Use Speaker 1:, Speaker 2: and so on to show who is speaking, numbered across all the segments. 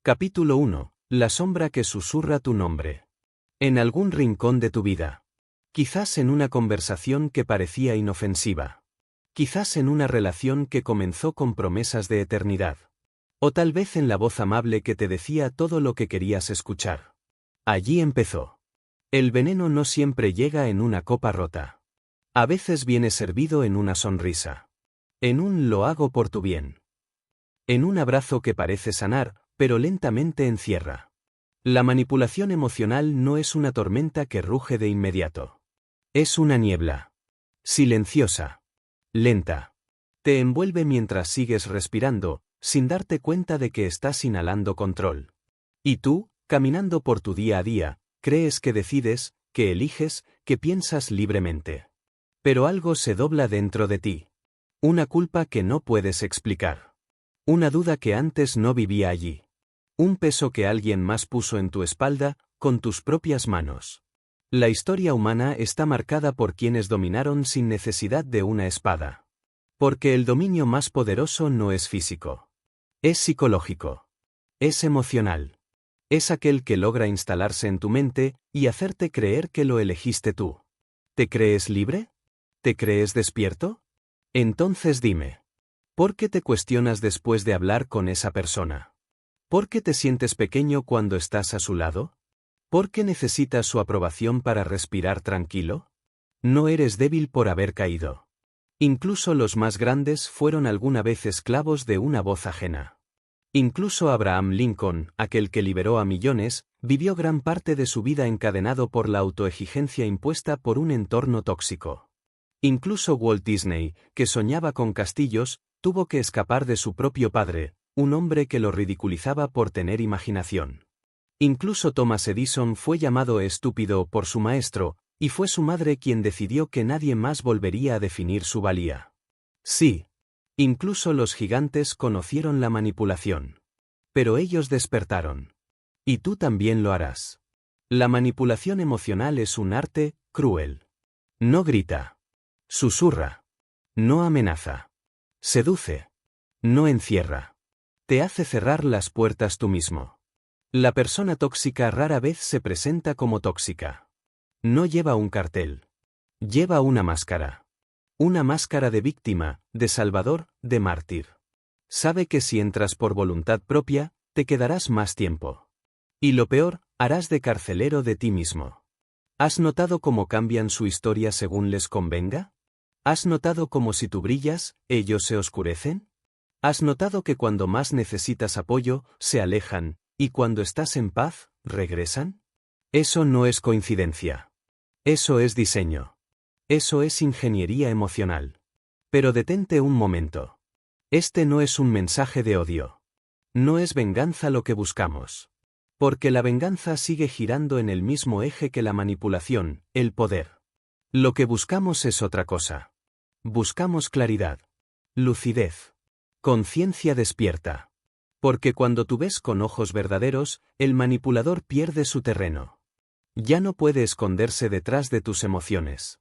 Speaker 1: Capítulo 1. La sombra que susurra tu nombre. En algún rincón de tu vida. Quizás en una conversación que parecía inofensiva. Quizás en una relación que comenzó con promesas de eternidad. O tal vez en la voz amable que te decía todo lo que querías escuchar. Allí empezó. El veneno no siempre llega en una copa rota. A veces viene servido en una sonrisa. En un lo hago por tu bien. En un abrazo que parece sanar, pero lentamente encierra. La manipulación emocional no es una tormenta que ruge de inmediato. Es una niebla. Silenciosa. Lenta. Te envuelve mientras sigues respirando, sin darte cuenta de que estás inhalando control. Y tú, caminando por tu día a día, crees que decides, que eliges, que piensas libremente. Pero algo se dobla dentro de ti. Una culpa que no puedes explicar. Una duda que antes no vivía allí. Un peso que alguien más puso en tu espalda, con tus propias manos. La historia humana está marcada por quienes dominaron sin necesidad de una espada. Porque el dominio más poderoso no es físico. Es psicológico. Es emocional. Es aquel que logra instalarse en tu mente y hacerte creer que lo elegiste tú. ¿Te crees libre? ¿Te crees despierto? Entonces dime. ¿Por qué te cuestionas después de hablar con esa persona? ¿Por qué te sientes pequeño cuando estás a su lado? ¿Por qué necesitas su aprobación para respirar tranquilo? No eres débil por haber caído. Incluso los más grandes fueron alguna vez esclavos de una voz ajena. Incluso Abraham Lincoln, aquel que liberó a millones, vivió gran parte de su vida encadenado por la autoexigencia impuesta por un entorno tóxico. Incluso Walt Disney, que soñaba con castillos, tuvo que escapar de su propio padre, un hombre que lo ridiculizaba por tener imaginación. Incluso Thomas Edison fue llamado estúpido por su maestro, y fue su madre quien decidió que nadie más volvería a definir su valía. Sí. Incluso los gigantes conocieron la manipulación. Pero ellos despertaron. Y tú también lo harás. La manipulación emocional es un arte cruel. No grita. Susurra. No amenaza. Seduce. No encierra. Te hace cerrar las puertas tú mismo. La persona tóxica rara vez se presenta como tóxica. No lleva un cartel. Lleva una máscara. Una máscara de víctima, de salvador, de mártir. Sabe que si entras por voluntad propia, te quedarás más tiempo. Y lo peor, harás de carcelero de ti mismo. ¿Has notado cómo cambian su historia según les convenga? ¿Has notado cómo si tú brillas, ellos se oscurecen? ¿Has notado que cuando más necesitas apoyo, se alejan, y cuando estás en paz, regresan? Eso no es coincidencia. Eso es diseño. Eso es ingeniería emocional. Pero detente un momento. Este no es un mensaje de odio. No es venganza lo que buscamos. Porque la venganza sigue girando en el mismo eje que la manipulación, el poder. Lo que buscamos es otra cosa. Buscamos claridad. Lucidez. Conciencia despierta. Porque cuando tú ves con ojos verdaderos, el manipulador pierde su terreno. Ya no puede esconderse detrás de tus emociones.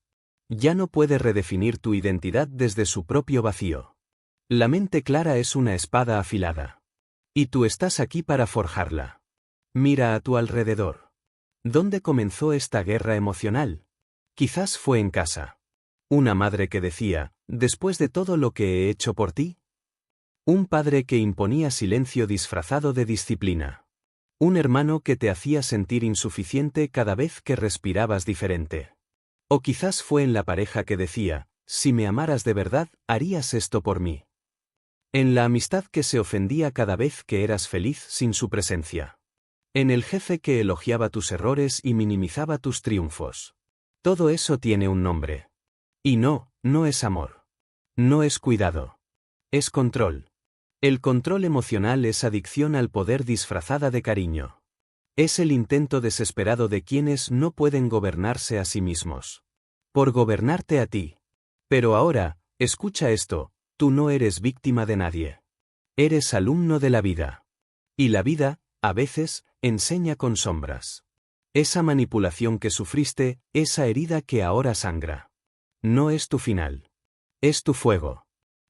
Speaker 1: Ya no puede redefinir tu identidad desde su propio vacío. La mente clara es una espada afilada. Y tú estás aquí para forjarla. Mira a tu alrededor. ¿Dónde comenzó esta guerra emocional? Quizás fue en casa. Una madre que decía, después de todo lo que he hecho por ti. Un padre que imponía silencio disfrazado de disciplina. Un hermano que te hacía sentir insuficiente cada vez que respirabas diferente. O quizás fue en la pareja que decía, si me amaras de verdad, harías esto por mí. En la amistad que se ofendía cada vez que eras feliz sin su presencia. En el jefe que elogiaba tus errores y minimizaba tus triunfos. Todo eso tiene un nombre. Y no es amor. No es cuidado. Es control. El control emocional es adicción al poder disfrazada de cariño. Es el intento desesperado de quienes no pueden gobernarse a sí mismos. Por gobernarte a ti. Pero ahora, escucha esto, tú no eres víctima de nadie. Eres alumno de la vida. Y la vida, a veces, enseña con sombras. Esa manipulación que sufriste, esa herida que ahora sangra. No es tu final. Es tu fuego.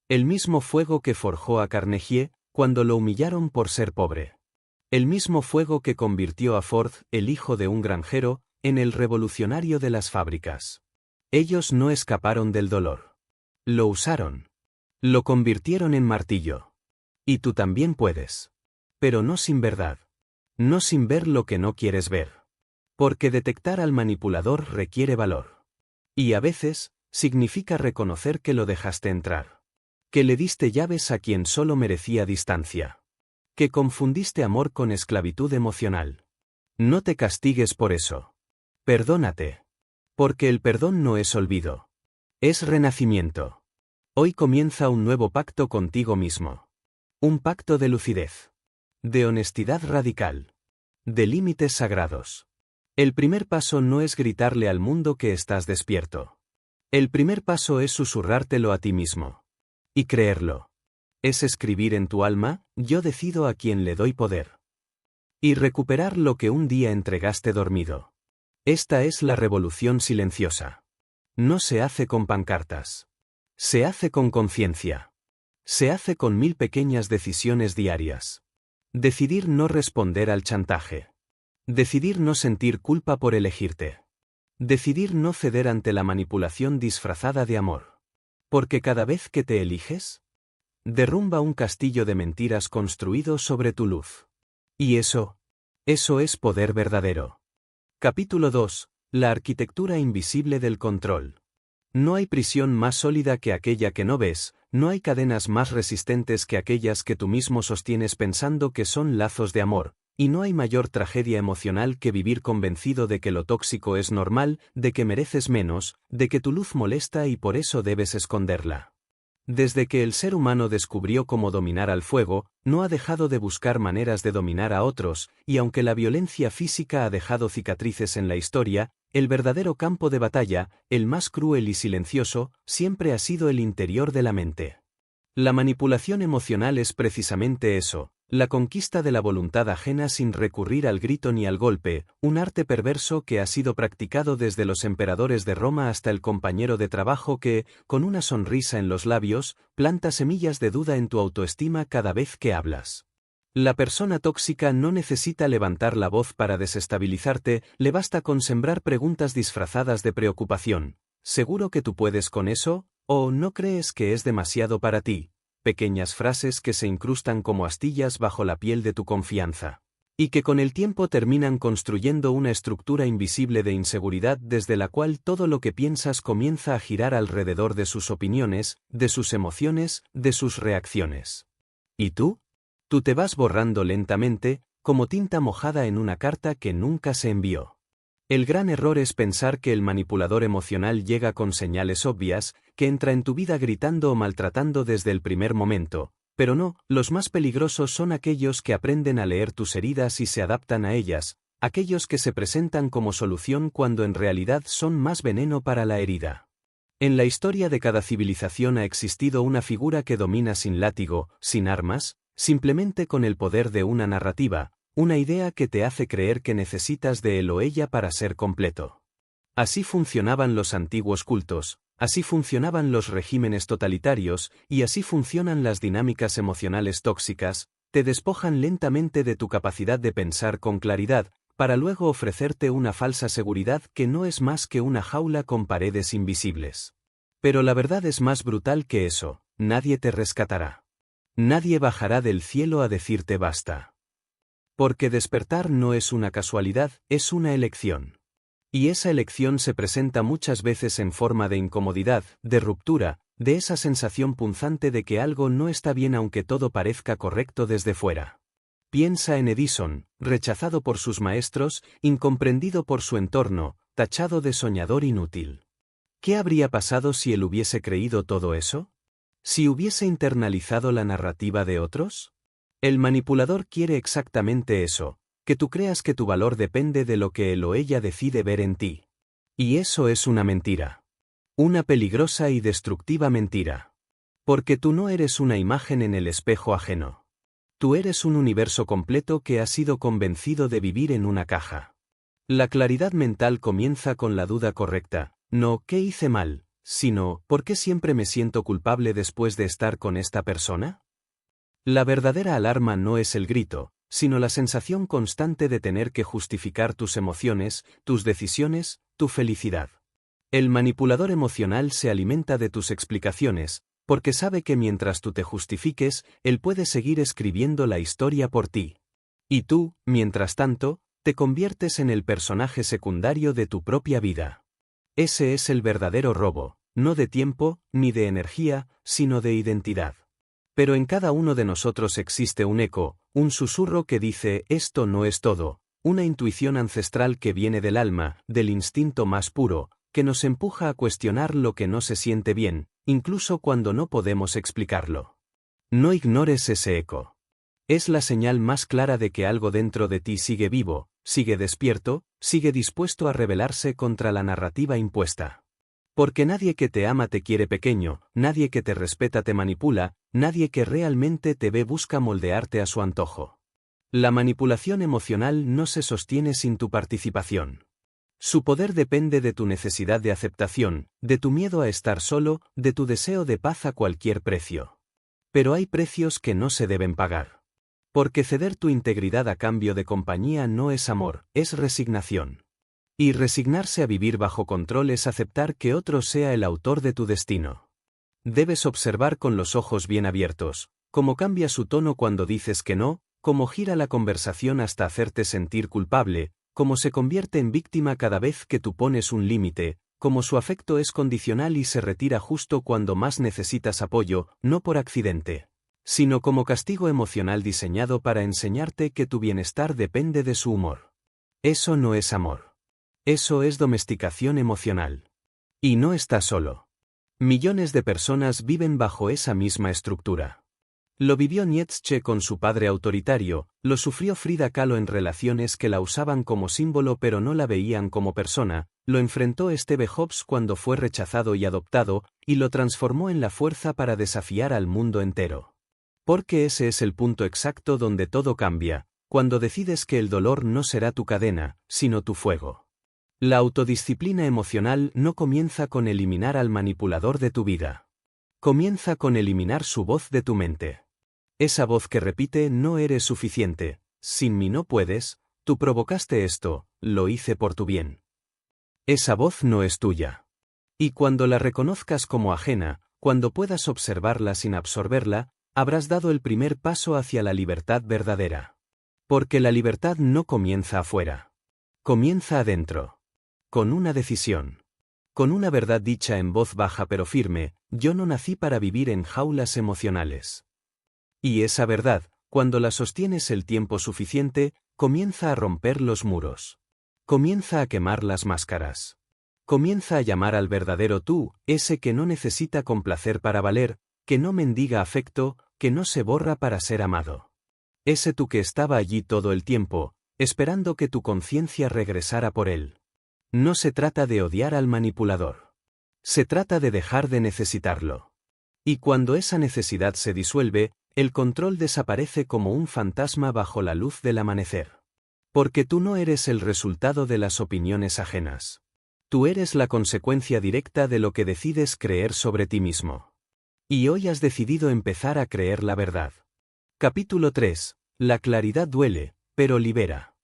Speaker 1: El mismo fuego que forjó a Carnegie, cuando lo humillaron por ser pobre. El mismo fuego que convirtió a Ford, el hijo de un granjero, en el revolucionario de las fábricas. Ellos no escaparon del dolor. Lo usaron. Lo convirtieron en martillo. Y tú también puedes. Pero no sin verdad. No sin ver lo que no quieres ver. Porque detectar al manipulador requiere valor. Y a veces, significa reconocer que lo dejaste entrar. Que le diste llaves a quien solo merecía distancia. Que confundiste amor con esclavitud emocional. No te castigues por eso. Perdónate. Porque el perdón no es olvido. Es renacimiento. Hoy comienza un nuevo pacto contigo mismo. Un pacto de lucidez. De honestidad radical. De límites sagrados. El primer paso no es gritarle al mundo que estás despierto. El primer paso es susurrártelo a ti mismo. Y creerlo. Es escribir en tu alma, yo decido a quien le doy poder. Y recuperar lo que un día entregaste dormido. Esta es la revolución silenciosa. No se hace con pancartas. Se hace con conciencia. Se hace con 1000 pequeñas decisiones diarias. Decidir no responder al chantaje. Decidir no sentir culpa por elegirte. Decidir no ceder ante la manipulación disfrazada de amor. Porque cada vez que te eliges, derrumba un castillo de mentiras construido sobre tu luz. Y eso es poder verdadero. Capítulo 2. La arquitectura invisible del control. No hay prisión más sólida que aquella que no ves, no hay cadenas más resistentes que aquellas que tú mismo sostienes pensando que son lazos de amor, y no hay mayor tragedia emocional que vivir convencido de que lo tóxico es normal, de que mereces menos, de que tu luz molesta y por eso debes esconderla. Desde que el ser humano descubrió cómo dominar al fuego, no ha dejado de buscar maneras de dominar a otros, y aunque la violencia física ha dejado cicatrices en la historia, el verdadero campo de batalla, el más cruel y silencioso, siempre ha sido el interior de la mente. La manipulación emocional es precisamente eso, la conquista de la voluntad ajena sin recurrir al grito ni al golpe, un arte perverso que ha sido practicado desde los emperadores de Roma hasta el compañero de trabajo que, con una sonrisa en los labios, planta semillas de duda en tu autoestima cada vez que hablas. La persona tóxica no necesita levantar la voz para desestabilizarte, le basta con sembrar preguntas disfrazadas de preocupación. ¿Seguro que tú puedes con eso? ¿O no crees que es demasiado para ti? Pequeñas frases que se incrustan como astillas bajo la piel de tu confianza. Y que con el tiempo terminan construyendo una estructura invisible de inseguridad desde la cual todo lo que piensas comienza a girar alrededor de sus opiniones, de sus emociones, de sus reacciones. ¿Y tú? Tú te vas borrando lentamente, como tinta mojada en una carta que nunca se envió. El gran error es pensar que el manipulador emocional llega con señales obvias, que entra en tu vida gritando o maltratando desde el primer momento, pero no, los más peligrosos son aquellos que aprenden a leer tus heridas y se adaptan a ellas, aquellos que se presentan como solución cuando en realidad son más veneno para la herida. En la historia de cada civilización ha existido una figura que domina sin látigo, sin armas, simplemente con el poder de una narrativa, una idea que te hace creer que necesitas de él o ella para ser completo. Así funcionaban los antiguos cultos, así funcionaban los regímenes totalitarios, y así funcionan las dinámicas emocionales tóxicas, te despojan lentamente de tu capacidad de pensar con claridad, para luego ofrecerte una falsa seguridad que no es más que una jaula con paredes invisibles. Pero la verdad es más brutal que eso, nadie te rescatará. Nadie bajará del cielo a decirte basta. Porque despertar no es una casualidad, es una elección. Y esa elección se presenta muchas veces en forma de incomodidad, de ruptura, de esa sensación punzante de que algo no está bien aunque todo parezca correcto desde fuera. Piensa en Edison, rechazado por sus maestros, incomprendido por su entorno, tachado de soñador inútil. ¿Qué habría pasado si él hubiese creído todo eso? ¿Si hubiese internalizado la narrativa de otros? El manipulador quiere exactamente eso, que tú creas que tu valor depende de lo que él o ella decide ver en ti. Y eso es una mentira. Una peligrosa y destructiva mentira. Porque tú no eres una imagen en el espejo ajeno. Tú eres un universo completo que ha sido convencido de vivir en una caja. La claridad mental comienza con la duda correcta, no ¿qué hice mal?, sino ¿por qué siempre me siento culpable después de estar con esta persona? La verdadera alarma no es el grito, sino la sensación constante de tener que justificar tus emociones, tus decisiones, tu felicidad. El manipulador emocional se alimenta de tus explicaciones, porque sabe que mientras tú te justifiques, él puede seguir escribiendo la historia por ti. Y tú, mientras tanto, te conviertes en el personaje secundario de tu propia vida. Ese es el verdadero robo, no de tiempo, ni de energía, sino de identidad. Pero en cada uno de nosotros existe un eco, un susurro que dice, esto no es todo, una intuición ancestral que viene del alma, del instinto más puro, que nos empuja a cuestionar lo que no se siente bien, incluso cuando no podemos explicarlo. No ignores ese eco. Es la señal más clara de que algo dentro de ti sigue vivo, sigue despierto, sigue dispuesto a rebelarse contra la narrativa impuesta. Porque nadie que te ama te quiere pequeño, nadie que te respeta te manipula, nadie que realmente te ve busca moldearte a su antojo. La manipulación emocional no se sostiene sin tu participación. Su poder depende de tu necesidad de aceptación, de tu miedo a estar solo, de tu deseo de paz a cualquier precio. Pero hay precios que no se deben pagar. Porque ceder tu integridad a cambio de compañía no es amor, es resignación. Y resignarse a vivir bajo control es aceptar que otro sea el autor de tu destino. Debes observar con los ojos bien abiertos, cómo cambia su tono cuando dices que no, cómo gira la conversación hasta hacerte sentir culpable, cómo se convierte en víctima cada vez que tú pones un límite, cómo su afecto es condicional y se retira justo cuando más necesitas apoyo, no por accidente, sino como castigo emocional diseñado para enseñarte que tu bienestar depende de su humor. Eso no es amor. Eso es domesticación emocional. Y no estás solo. Millones de personas viven bajo esa misma estructura. Lo vivió Nietzsche con su padre autoritario, lo sufrió Frida Kahlo en relaciones que la usaban como símbolo pero no la veían como persona, lo enfrentó Steve Jobs cuando fue rechazado y adoptado, y lo transformó en la fuerza para desafiar al mundo entero. Porque ese es el punto exacto donde todo cambia, cuando decides que el dolor no será tu cadena, sino tu fuego. La autodisciplina emocional no comienza con eliminar al manipulador de tu vida. Comienza con eliminar su voz de tu mente. Esa voz que repite no eres suficiente, sin mí no puedes, tú provocaste esto, lo hice por tu bien. Esa voz no es tuya. Y cuando la reconozcas como ajena, cuando puedas observarla sin absorberla, habrás dado el primer paso hacia la libertad verdadera. Porque la libertad no comienza afuera. Comienza adentro. Con una decisión. Con una verdad dicha en voz baja pero firme, yo no nací para vivir en jaulas emocionales. Y esa verdad, cuando la sostienes el tiempo suficiente, comienza a romper los muros. Comienza a quemar las máscaras. Comienza a llamar al verdadero tú, ese que no necesita complacer para valer, que no mendiga afecto, que no se borra para ser amado. Ese tú que estaba allí todo el tiempo, esperando que tu conciencia regresara por él. No se trata de odiar al manipulador. Se trata de dejar de necesitarlo. Y cuando esa necesidad se disuelve, el control desaparece como un fantasma bajo la luz del amanecer. Porque tú no eres el resultado de las opiniones ajenas. Tú eres la consecuencia directa de lo que decides creer sobre ti mismo. Y hoy has decidido empezar a creer la verdad. Capítulo 3. La claridad duele, pero libera.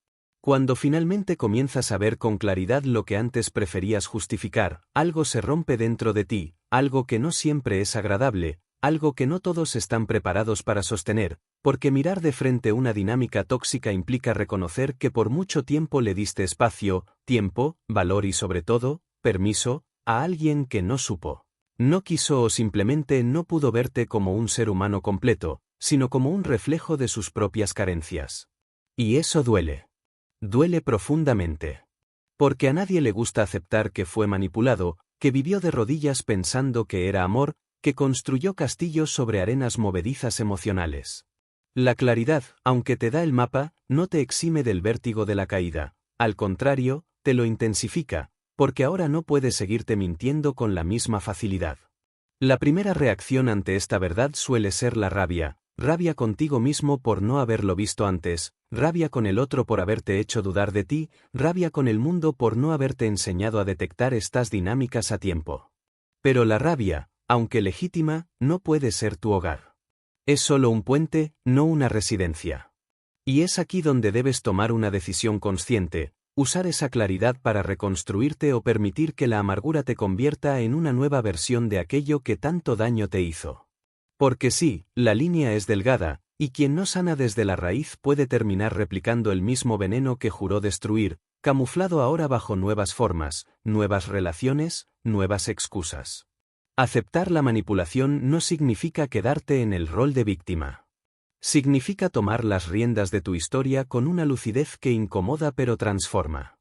Speaker 1: Cuando finalmente comienzas a ver con claridad lo que antes preferías justificar, algo se rompe dentro de ti, algo que no siempre es agradable, algo que no todos están preparados para sostener, porque mirar de frente una dinámica tóxica implica reconocer que por mucho tiempo le diste espacio, tiempo, valor y sobre todo, permiso, a alguien que no supo. No quiso o simplemente no pudo verte como un ser humano completo, sino como un reflejo de sus propias carencias. Y eso duele. Duele profundamente. Porque a nadie le gusta aceptar que fue manipulado, que vivió de rodillas pensando que era amor, que construyó castillos sobre arenas movedizas emocionales. La claridad, aunque te da el mapa, no te exime del vértigo de la caída, al contrario, te lo intensifica, porque ahora no puedes seguirte mintiendo con la misma facilidad. La primera reacción ante esta verdad suele ser la rabia. Rabia contigo mismo por no haberlo visto antes, rabia con el otro por haberte hecho dudar de ti, rabia con el mundo por no haberte enseñado a detectar estas dinámicas a tiempo. Pero la rabia, aunque legítima, no puede ser tu hogar. Es solo un puente, no una residencia. Y es aquí donde debes tomar una decisión consciente, usar esa claridad para reconstruirte o permitir que la amargura te convierta en una nueva versión de aquello que tanto daño te hizo. Porque sí, la línea es delgada, y quien no sana desde la raíz puede terminar replicando el mismo veneno que juró destruir, camuflado ahora bajo nuevas formas, nuevas relaciones, nuevas excusas. Aceptar la manipulación no significa quedarte en el rol de víctima. Significa tomar las riendas de tu historia con una lucidez que incomoda pero transforma.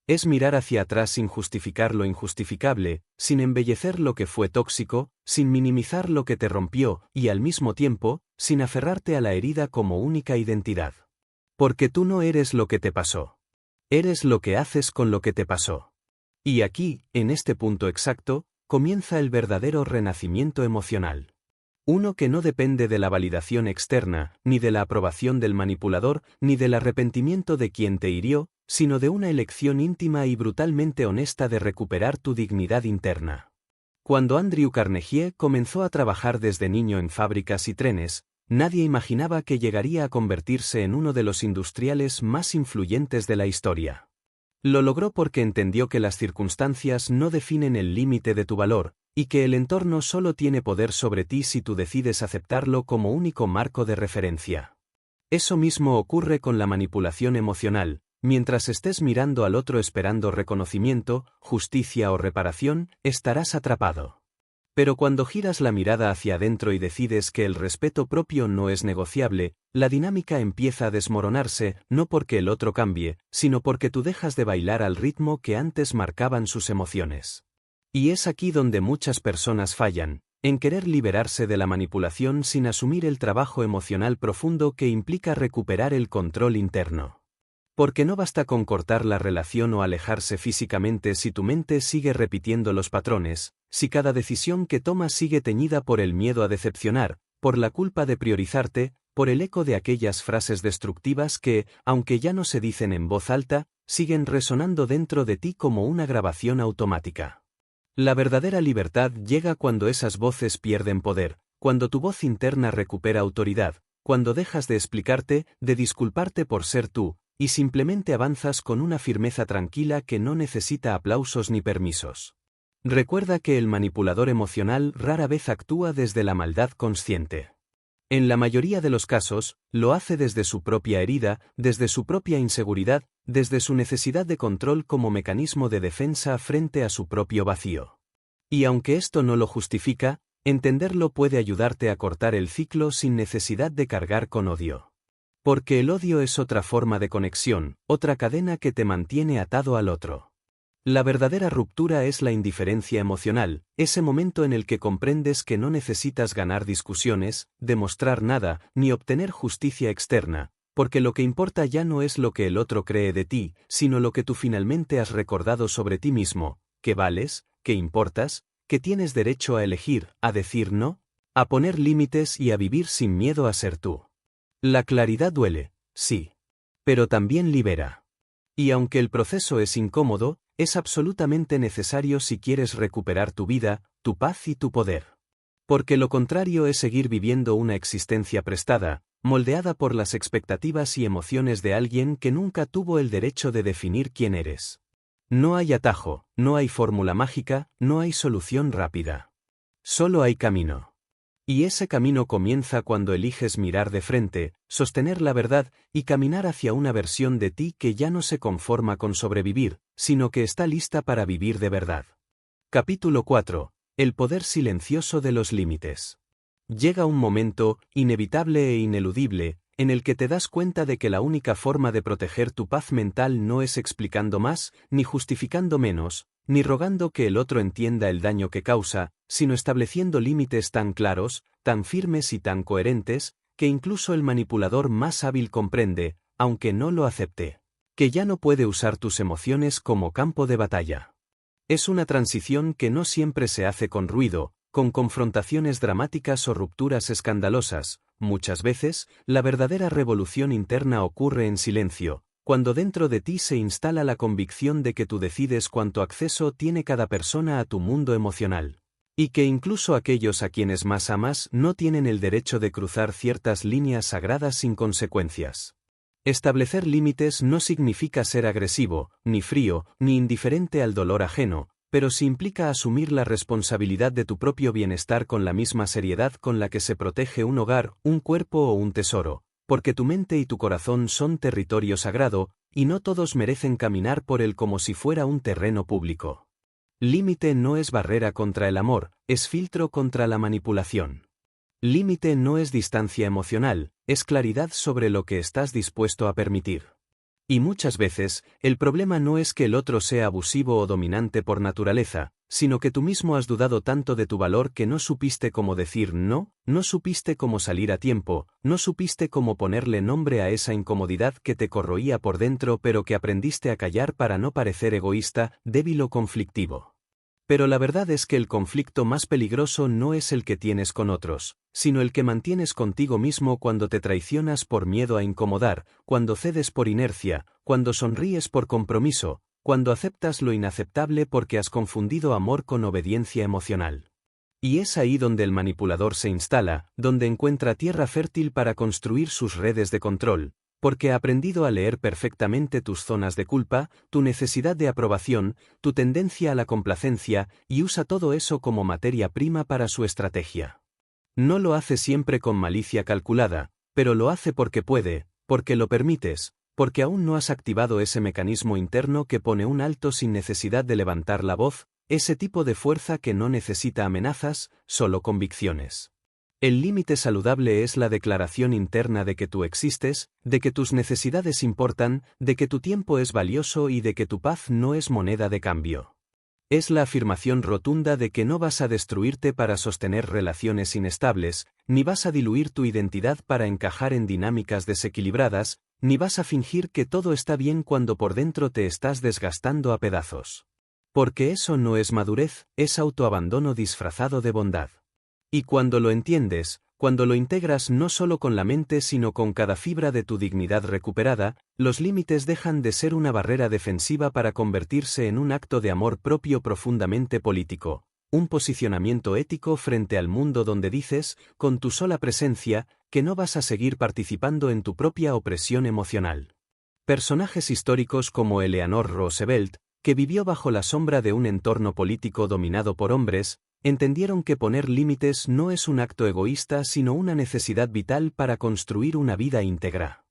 Speaker 1: Es mirar hacia atrás sin justificar lo injustificable, sin embellecer lo que fue tóxico, sin minimizar lo que te rompió y al mismo tiempo, sin aferrarte a la herida como única identidad. Porque tú no eres lo que te pasó. Eres lo que haces con lo que te pasó. Y aquí, en este punto exacto, comienza el verdadero renacimiento emocional. Uno que no depende de la validación externa, ni de la aprobación del manipulador, ni del arrepentimiento de quien te hirió, sino de una elección íntima y brutalmente honesta de recuperar tu dignidad interna. Cuando Andrew Carnegie comenzó a trabajar desde niño en fábricas y trenes, nadie imaginaba que llegaría a convertirse en uno de los industriales más influyentes de la historia. Lo logró porque entendió que las circunstancias no definen el límite de tu valor, y que el entorno solo tiene poder sobre ti si tú decides aceptarlo como único marco de referencia. Eso mismo ocurre con la manipulación emocional. Mientras estés mirando al otro esperando reconocimiento, justicia o reparación, estarás atrapado. Pero cuando giras la mirada hacia adentro y decides que el respeto propio no es negociable, la dinámica empieza a desmoronarse, no porque el otro cambie, sino porque tú dejas de bailar al ritmo que antes marcaban sus emociones. Y es aquí donde muchas personas fallan, en querer liberarse de la manipulación sin asumir el trabajo emocional profundo que implica recuperar el control interno. Porque no basta con cortar la relación o alejarse físicamente si tu mente sigue repitiendo los patrones, si cada decisión que tomas sigue teñida por el miedo a decepcionar, por la culpa de priorizarte, por el eco de aquellas frases destructivas que, aunque ya no se dicen en voz alta, siguen resonando dentro de ti como una grabación automática. La verdadera libertad llega cuando esas voces pierden poder, cuando tu voz interna recupera autoridad, cuando dejas de explicarte, de disculparte por ser tú, y simplemente avanzas con una firmeza tranquila que no necesita aplausos ni permisos. Recuerda que el manipulador emocional rara vez actúa desde la maldad consciente. En la mayoría de los casos, lo hace desde su propia herida, desde su propia inseguridad, desde su necesidad de control como mecanismo de defensa frente a su propio vacío. Y aunque esto no lo justifica, entenderlo puede ayudarte a cortar el ciclo sin necesidad de cargar con odio. Porque el odio es otra forma de conexión, otra cadena que te mantiene atado al otro. La verdadera ruptura es la indiferencia emocional, ese momento en el que comprendes que no necesitas ganar discusiones, demostrar nada, ni obtener justicia externa, porque lo que importa ya no es lo que el otro cree de ti, sino lo que tú finalmente has recordado sobre ti mismo, que vales, que importas, que tienes derecho a elegir, a decir no, a poner límites y a vivir sin miedo a ser tú. La claridad duele, sí. Pero también libera. Y aunque el proceso es incómodo, es absolutamente necesario si quieres recuperar tu vida, tu paz y tu poder. Porque lo contrario es seguir viviendo una existencia prestada, moldeada por las expectativas y emociones de alguien que nunca tuvo el derecho de definir quién eres. No hay atajo, no hay fórmula mágica, no hay solución rápida. Solo hay camino. Y ese camino comienza cuando eliges mirar de frente, sostener la verdad y caminar hacia una versión de ti que ya no se conforma con sobrevivir, sino que está lista para vivir de verdad. Capítulo 4. El poder silencioso de los límites. Llega un momento, inevitable e ineludible, en el que te das cuenta de que la única forma de proteger tu paz mental no es explicando más, ni justificando menos, ni rogando que el otro entienda el daño que causa, sino estableciendo límites tan claros, tan firmes y tan coherentes, que incluso el manipulador más hábil comprende, aunque no lo acepte, que ya no puede usar tus emociones como campo de batalla. Es una transición que no siempre se hace con ruido, con confrontaciones dramáticas o rupturas escandalosas. Muchas veces, la verdadera revolución interna ocurre en silencio, cuando dentro de ti se instala la convicción de que tú decides cuánto acceso tiene cada persona a tu mundo emocional. Y que incluso aquellos a quienes más amas no tienen el derecho de cruzar ciertas líneas sagradas sin consecuencias. Establecer límites no significa ser agresivo, ni frío, ni indiferente al dolor ajeno, pero sí implica asumir la responsabilidad de tu propio bienestar con la misma seriedad con la que se protege un hogar, un cuerpo o un tesoro, porque tu mente y tu corazón son territorio sagrado, y no todos merecen caminar por él como si fuera un terreno público. Límite no es barrera contra el amor, es filtro contra la manipulación. Límite no es distancia emocional, es claridad sobre lo que estás dispuesto a permitir. Y muchas veces, el problema no es que el otro sea abusivo o dominante por naturaleza, sino que tú mismo has dudado tanto de tu valor que no supiste cómo decir no, no supiste cómo salir a tiempo, no supiste cómo ponerle nombre a esa incomodidad que te corroía por dentro pero que aprendiste a callar para no parecer egoísta, débil o conflictivo. Pero la verdad es que el conflicto más peligroso no es el que tienes con otros, sino el que mantienes contigo mismo cuando te traicionas por miedo a incomodar, cuando cedes por inercia, cuando sonríes por compromiso, cuando aceptas lo inaceptable porque has confundido amor con obediencia emocional. Y es ahí donde el manipulador se instala, donde encuentra tierra fértil para construir sus redes de control, porque ha aprendido a leer perfectamente tus zonas de culpa, tu necesidad de aprobación, tu tendencia a la complacencia, y usa todo eso como materia prima para su estrategia. No lo hace siempre con malicia calculada, pero lo hace porque puede, porque lo permites, porque aún no has activado ese mecanismo interno que pone un alto sin necesidad de levantar la voz, ese tipo de fuerza que no necesita amenazas, solo convicciones. El límite saludable es la declaración interna de que tú existes, de que tus necesidades importan, de que tu tiempo es valioso y de que tu paz no es moneda de cambio. Es la afirmación rotunda de que no vas a destruirte para sostener relaciones inestables, ni vas a diluir tu identidad para encajar en dinámicas desequilibradas, ni vas a fingir que todo está bien cuando por dentro te estás desgastando a pedazos. Porque eso no es madurez, es autoabandono disfrazado de bondad. Y cuando lo entiendes, cuando lo integras no solo con la mente sino con cada fibra de tu dignidad recuperada, los límites dejan de ser una barrera defensiva para convertirse en un acto de amor propio profundamente político, un posicionamiento ético frente al mundo donde dices, con tu sola presencia, que no vas a seguir participando en tu propia opresión emocional. Personajes históricos como Eleanor Roosevelt, que vivió bajo la sombra de un entorno político dominado por hombres, entendieron que poner límites no es un acto egoísta sino una necesidad vital para construir una vida íntegra.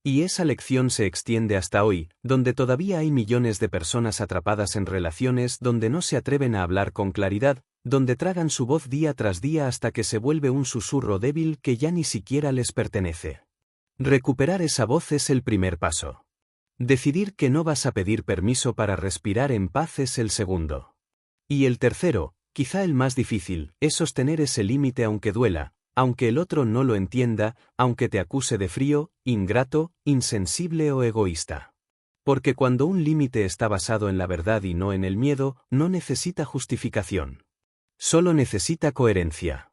Speaker 1: Y esa lección se extiende hasta hoy, donde todavía hay millones de personas atrapadas en relaciones donde no se atreven a hablar con claridad, donde tragan su voz día tras día hasta que se vuelve un susurro débil que ya ni siquiera les pertenece. Recuperar esa voz es el primer paso. Decidir que no vas a pedir permiso para respirar en paz es el segundo. Y el tercero, quizá el más difícil, es sostener ese límite aunque duela, aunque el otro no lo entienda, aunque te acuse de frío, ingrato, insensible o egoísta. Porque cuando un límite está basado en la verdad y no en el miedo, no necesita justificación. Solo necesita coherencia.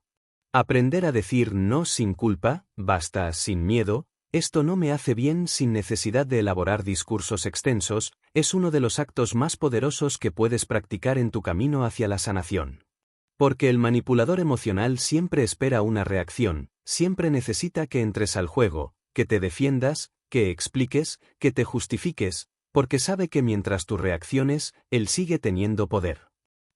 Speaker 1: Aprender a decir no sin culpa, basta sin miedo, esto no me hace bien sin necesidad de elaborar discursos extensos, es uno de los actos más poderosos que puedes practicar en tu camino hacia la sanación. Porque el manipulador emocional siempre espera una reacción, siempre necesita que entres al juego, que te defiendas, que expliques, que te justifiques, porque sabe que mientras tú reacciones, él sigue teniendo poder.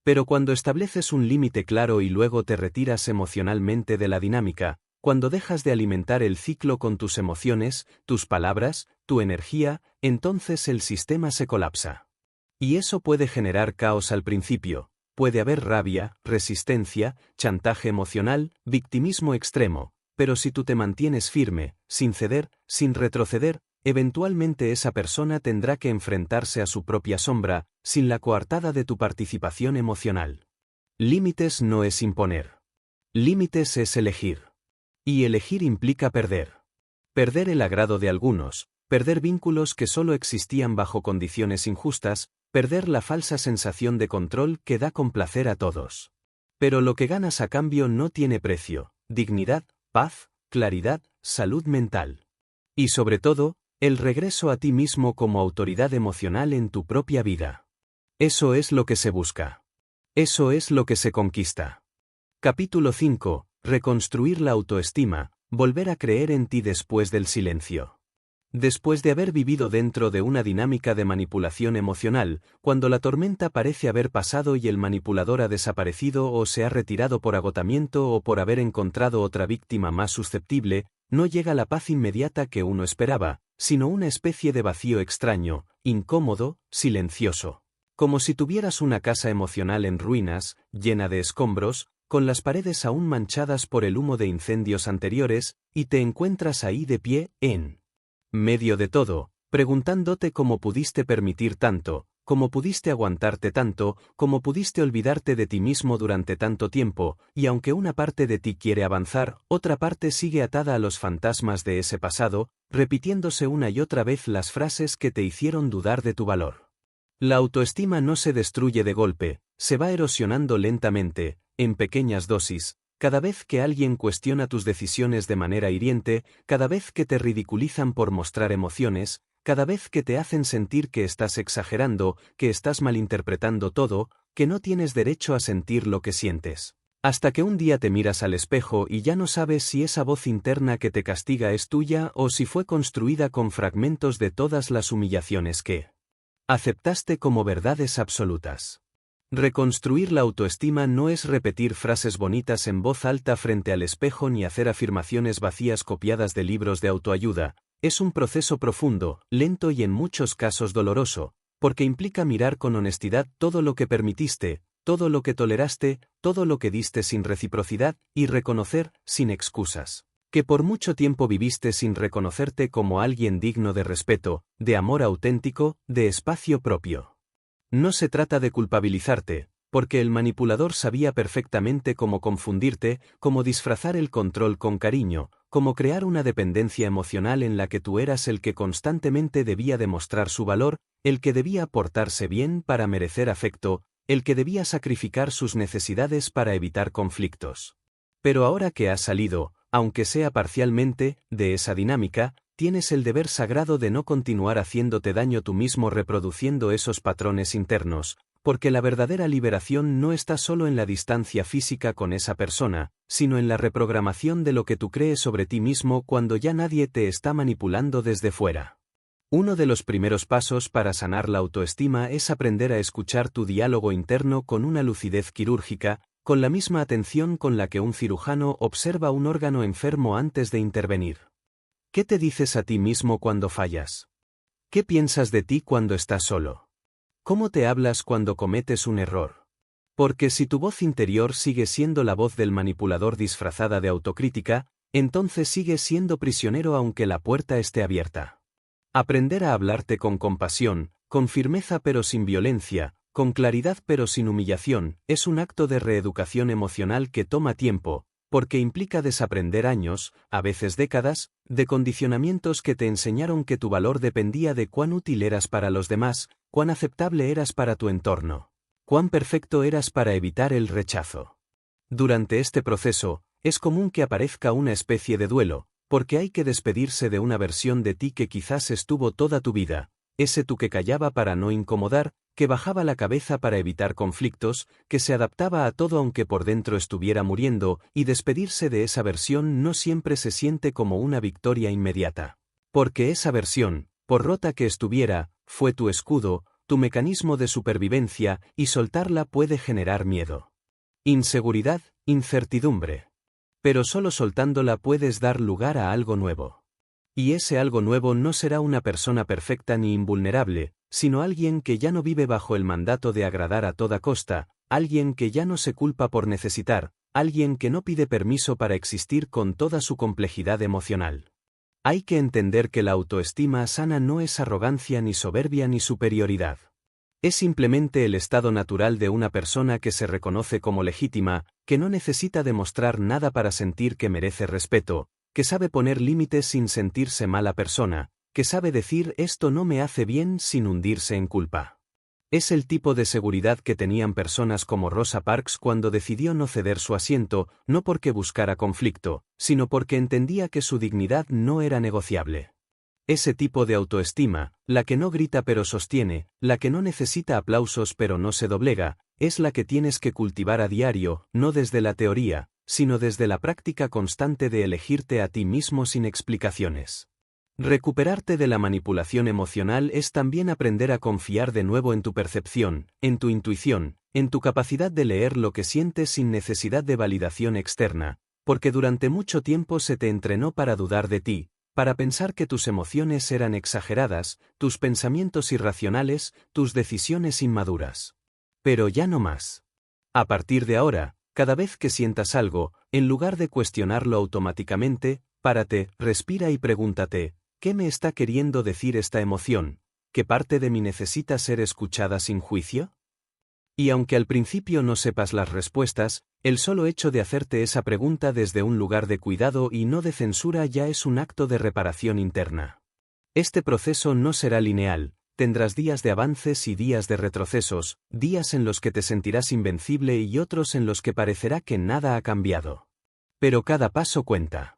Speaker 1: Pero cuando estableces un límite claro y luego te retiras emocionalmente de la dinámica, cuando dejas de alimentar el ciclo con tus emociones, tus palabras, tu energía, entonces el sistema se colapsa. Y eso puede generar caos al principio, puede haber rabia, resistencia, chantaje emocional, victimismo extremo, pero si tú te mantienes firme, sin ceder, sin retroceder, eventualmente esa persona tendrá que enfrentarse a su propia sombra, sin la coartada de tu participación emocional. Límites no es imponer. Límites es elegir. Y elegir implica perder. Perder el agrado de algunos, perder vínculos que solo existían bajo condiciones injustas, perder la falsa sensación de control que da complacer a todos. Pero lo que ganas a cambio no tiene precio: dignidad, paz, claridad, salud mental. Y sobre todo, el regreso a ti mismo como autoridad emocional en tu propia vida. Eso es lo que se busca. Eso es lo que se conquista. Capítulo 5. Reconstruir la autoestima, volver a creer en ti después del silencio. Después de haber vivido dentro de una dinámica de manipulación emocional, cuando la tormenta parece haber pasado y el manipulador ha desaparecido o se ha retirado por agotamiento o por haber encontrado otra víctima más susceptible, no llega la paz inmediata que uno esperaba, sino una especie de vacío extraño, incómodo, silencioso. Como si tuvieras una casa emocional en ruinas, llena de escombros, con las paredes aún manchadas por el humo de incendios anteriores, y te encuentras ahí de pie, en medio de todo, preguntándote cómo pudiste permitir tanto, cómo pudiste aguantarte tanto, cómo pudiste olvidarte de ti mismo durante tanto tiempo, y aunque una parte de ti quiere avanzar, otra parte sigue atada a los fantasmas de ese pasado, repitiéndose una y otra vez las frases que te hicieron dudar de tu valor. La autoestima no se destruye de golpe, se va erosionando lentamente, en pequeñas dosis. Cada vez que alguien cuestiona tus decisiones de manera hiriente, cada vez que te ridiculizan por mostrar emociones, cada vez que te hacen sentir que estás exagerando, que estás malinterpretando todo, que no tienes derecho a sentir lo que sientes. Hasta que un día te miras al espejo y ya no sabes si esa voz interna que te castiga es tuya o si fue construida con fragmentos de todas las humillaciones que aceptaste como verdades absolutas. Reconstruir la autoestima no es repetir frases bonitas en voz alta frente al espejo ni hacer afirmaciones vacías copiadas de libros de autoayuda, es un proceso profundo, lento y en muchos casos doloroso, porque implica mirar con honestidad todo lo que permitiste, todo lo que toleraste, todo lo que diste sin reciprocidad, y reconocer, sin excusas, que por mucho tiempo viviste sin reconocerte como alguien digno de respeto, de amor auténtico, de espacio propio. No se trata de culpabilizarte, porque el manipulador sabía perfectamente cómo confundirte, cómo disfrazar el control con cariño, cómo crear una dependencia emocional en la que tú eras el que constantemente debía demostrar su valor, el que debía portarse bien para merecer afecto, el que debía sacrificar sus necesidades para evitar conflictos. Pero ahora que has salido, aunque sea parcialmente, de esa dinámica, tienes el deber sagrado de no continuar haciéndote daño tú mismo reproduciendo esos patrones internos, porque la verdadera liberación no está solo en la distancia física con esa persona, sino en la reprogramación de lo que tú crees sobre ti mismo cuando ya nadie te está manipulando desde fuera. Uno de los primeros pasos para sanar la autoestima es aprender a escuchar tu diálogo interno con una lucidez quirúrgica, con la misma atención con la que un cirujano observa un órgano enfermo antes de intervenir. ¿Qué te dices a ti mismo cuando fallas? ¿Qué piensas de ti cuando estás solo? ¿Cómo te hablas cuando cometes un error? Porque si tu voz interior sigue siendo la voz del manipulador disfrazada de autocrítica, entonces sigues siendo prisionero aunque la puerta esté abierta. Aprender a hablarte con compasión, con firmeza pero sin violencia, con claridad pero sin humillación, es un acto de reeducación emocional que toma tiempo, porque implica desaprender años, a veces décadas, de condicionamientos que te enseñaron que tu valor dependía de cuán útil eras para los demás, cuán aceptable eras para tu entorno, cuán perfecto eras para evitar el rechazo. Durante este proceso, es común que aparezca una especie de duelo, porque hay que despedirse de una versión de ti que quizás estuvo toda tu vida, ese tú que callaba para no incomodar, que bajaba la cabeza para evitar conflictos, que se adaptaba a todo aunque por dentro estuviera muriendo, y despedirse de esa versión no siempre se siente como una victoria inmediata. Porque esa versión, por rota que estuviera, fue tu escudo, tu mecanismo de supervivencia, y soltarla puede generar miedo, inseguridad, incertidumbre. Pero solo soltándola puedes dar lugar a algo nuevo. Y ese algo nuevo no será una persona perfecta ni invulnerable, sino alguien que ya no vive bajo el mandato de agradar a toda costa, alguien que ya no se culpa por necesitar, alguien que no pide permiso para existir con toda su complejidad emocional. Hay que entender que la autoestima sana no es arrogancia ni soberbia ni superioridad. Es simplemente el estado natural de una persona que se reconoce como legítima, que no necesita demostrar nada para sentir que merece respeto, que sabe poner límites sin sentirse mala persona, que sabe decir esto no me hace bien sin hundirse en culpa. Es el tipo de seguridad que tenían personas como Rosa Parks cuando decidió no ceder su asiento, no porque buscara conflicto, sino porque entendía que su dignidad no era negociable. Ese tipo de autoestima, la que no grita pero sostiene, la que no necesita aplausos pero no se doblega, es la que tienes que cultivar a diario, no desde la teoría, sino desde la práctica constante de elegirte a ti mismo sin explicaciones. Recuperarte de la manipulación emocional es también aprender a confiar de nuevo en tu percepción, en tu intuición, en tu capacidad de leer lo que sientes sin necesidad de validación externa, porque durante mucho tiempo se te entrenó para dudar de ti, para pensar que tus emociones eran exageradas, tus pensamientos irracionales, tus decisiones inmaduras. Pero ya no más. A partir de ahora, cada vez que sientas algo, en lugar de cuestionarlo automáticamente, párate, respira y pregúntate, ¿qué me está queriendo decir esta emoción? ¿Qué parte de mí necesita ser escuchada sin juicio? Y aunque al principio no sepas las respuestas, el solo hecho de hacerte esa pregunta desde un lugar de cuidado y no de censura ya es un acto de reparación interna. Este proceso no será lineal, tendrás días de avances y días de retrocesos, días en los que te sentirás invencible y otros en los que parecerá que nada ha cambiado. Pero cada paso cuenta.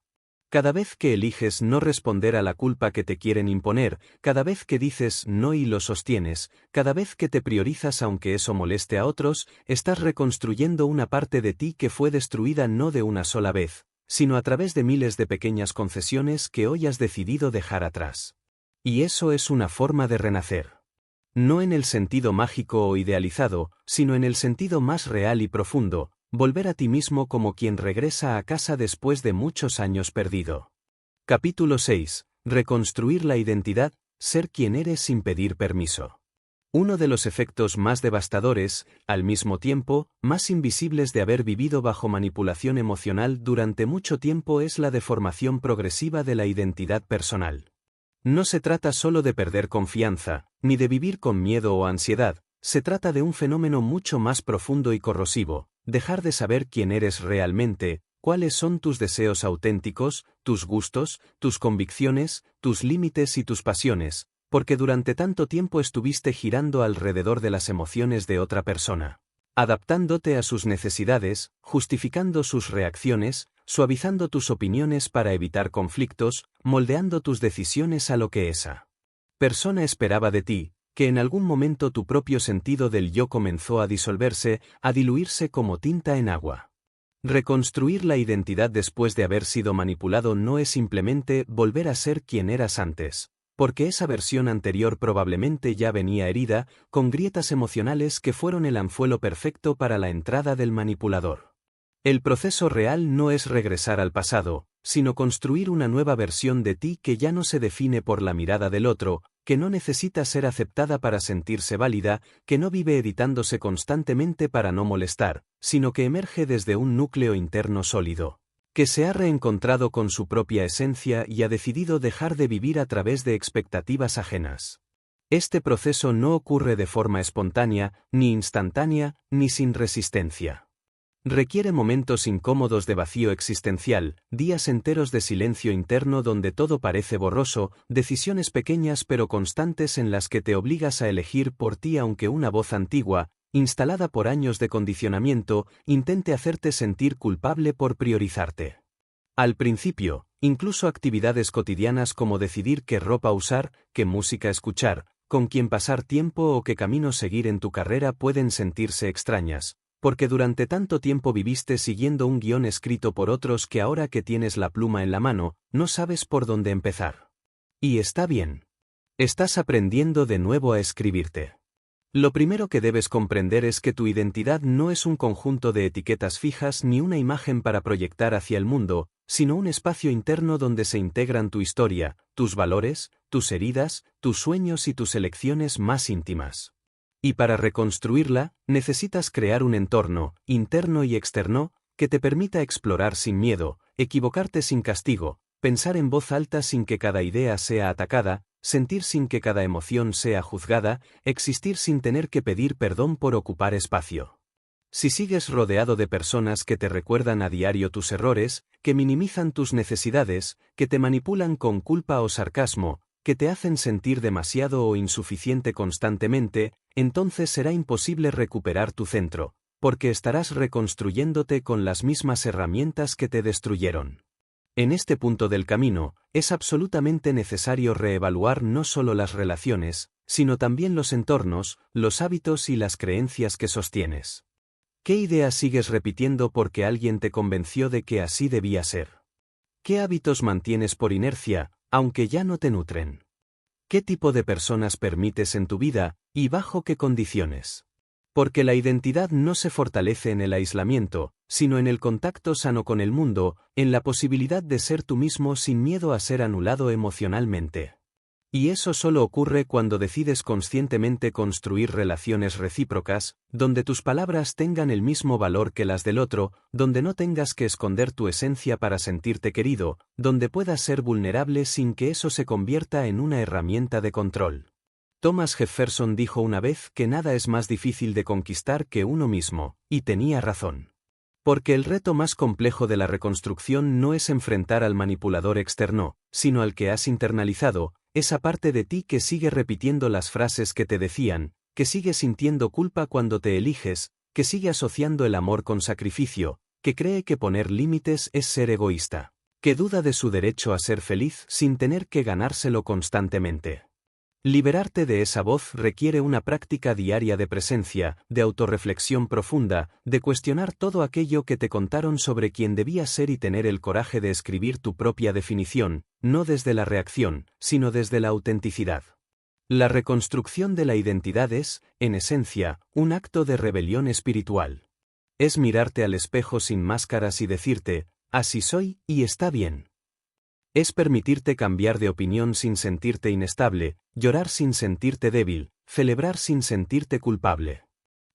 Speaker 1: Cada vez que eliges no responder a la culpa que te quieren imponer, cada vez que dices no y lo sostienes, cada vez que te priorizas aunque eso moleste a otros, estás reconstruyendo una parte de ti que fue destruida no de una sola vez, sino a través de miles de pequeñas concesiones que hoy has decidido dejar atrás. Y eso es una forma de renacer. No en el sentido mágico o idealizado, sino en el sentido más real y profundo, volver a ti mismo como quien regresa a casa después de muchos años perdido. Capítulo 6. Reconstruir la identidad, ser quien eres sin pedir permiso. Uno de los efectos más devastadores, al mismo tiempo, más invisibles de haber vivido bajo manipulación emocional durante mucho tiempo es la deformación progresiva de la identidad personal. No se trata solo de perder confianza, ni de vivir con miedo o ansiedad, se trata de un fenómeno mucho más profundo y corrosivo, dejar de saber quién eres realmente, cuáles son tus deseos auténticos, tus gustos, tus convicciones, tus límites y tus pasiones, porque durante tanto tiempo estuviste girando alrededor de las emociones de otra persona, adaptándote a sus necesidades, justificando sus reacciones, suavizando tus opiniones para evitar conflictos, moldeando tus decisiones a lo que esa persona esperaba de ti, que en algún momento tu propio sentido del yo comenzó a disolverse, a diluirse como tinta en agua. Reconstruir la identidad después de haber sido manipulado no es simplemente volver a ser quien eras antes, porque esa versión anterior probablemente ya venía herida, con grietas emocionales que fueron el anzuelo perfecto para la entrada del manipulador. El proceso real no es regresar al pasado, sino construir una nueva versión de ti que ya no se define por la mirada del otro, que no necesita ser aceptada para sentirse válida, que no vive editándose constantemente para no molestar, sino que emerge desde un núcleo interno sólido, que se ha reencontrado con su propia esencia y ha decidido dejar de vivir a través de expectativas ajenas. Este proceso no ocurre de forma espontánea, ni instantánea, ni sin resistencia. Requiere momentos incómodos de vacío existencial, días enteros de silencio interno donde todo parece borroso, decisiones pequeñas pero constantes en las que te obligas a elegir por ti aunque una voz antigua, instalada por años de condicionamiento, intente hacerte sentir culpable por priorizarte. Al principio, incluso actividades cotidianas como decidir qué ropa usar, qué música escuchar, con quién pasar tiempo o qué camino seguir en tu carrera pueden sentirse extrañas, porque durante tanto tiempo viviste siguiendo un guión escrito por otros que ahora que tienes la pluma en la mano, no sabes por dónde empezar. Y está bien. Estás aprendiendo de nuevo a escribirte. Lo primero que debes comprender es que tu identidad no es un conjunto de etiquetas fijas ni una imagen para proyectar hacia el mundo, sino un espacio interno donde se integran tu historia, tus valores, tus heridas, tus sueños y tus elecciones más íntimas. Y para reconstruirla, necesitas crear un entorno, interno y externo, que te permita explorar sin miedo, equivocarte sin castigo, pensar en voz alta sin que cada idea sea atacada, sentir sin que cada emoción sea juzgada, existir sin tener que pedir perdón por ocupar espacio. Si sigues rodeado de personas que te recuerdan a diario tus errores, que minimizan tus necesidades, que te manipulan con culpa o sarcasmo, que te hacen sentir demasiado o insuficiente constantemente, entonces será imposible recuperar tu centro, porque estarás reconstruyéndote con las mismas herramientas que te destruyeron. En este punto del camino, es absolutamente necesario reevaluar no solo las relaciones, sino también los entornos, los hábitos y las creencias que sostienes. ¿Qué ideas sigues repitiendo porque alguien te convenció de que así debía ser? ¿Qué hábitos mantienes por inercia, aunque ya no te nutren. ¿Qué tipo de personas permites en tu vida, y bajo qué condiciones? Porque la identidad no se fortalece en el aislamiento, sino en el contacto sano con el mundo, en la posibilidad de ser tú mismo sin miedo a ser anulado emocionalmente. Y eso solo ocurre cuando decides conscientemente construir relaciones recíprocas, donde tus palabras tengan el mismo valor que las del otro, donde no tengas que esconder tu esencia para sentirte querido, donde puedas ser vulnerable sin que eso se convierta en una herramienta de control. Thomas Jefferson dijo una vez que nada es más difícil de conquistar que uno mismo, y tenía razón. Porque el reto más complejo de la reconstrucción no es enfrentar al manipulador externo, sino al que has internalizado, esa parte de ti que sigue repitiendo las frases que te decían, que sigue sintiendo culpa cuando te eliges, que sigue asociando el amor con sacrificio, que cree que poner límites es ser egoísta, que duda de su derecho a ser feliz sin tener que ganárselo constantemente. Liberarte de esa voz requiere una práctica diaria de presencia, de autorreflexión profunda, de cuestionar todo aquello que te contaron sobre quién debías ser y tener el coraje de escribir tu propia definición, no desde la reacción, sino desde la autenticidad. La reconstrucción de la identidad es, en esencia, un acto de rebelión espiritual. Es mirarte al espejo sin máscaras y decirte, así soy, y está bien. Es permitirte cambiar de opinión sin sentirte inestable, llorar sin sentirte débil, celebrar sin sentirte culpable.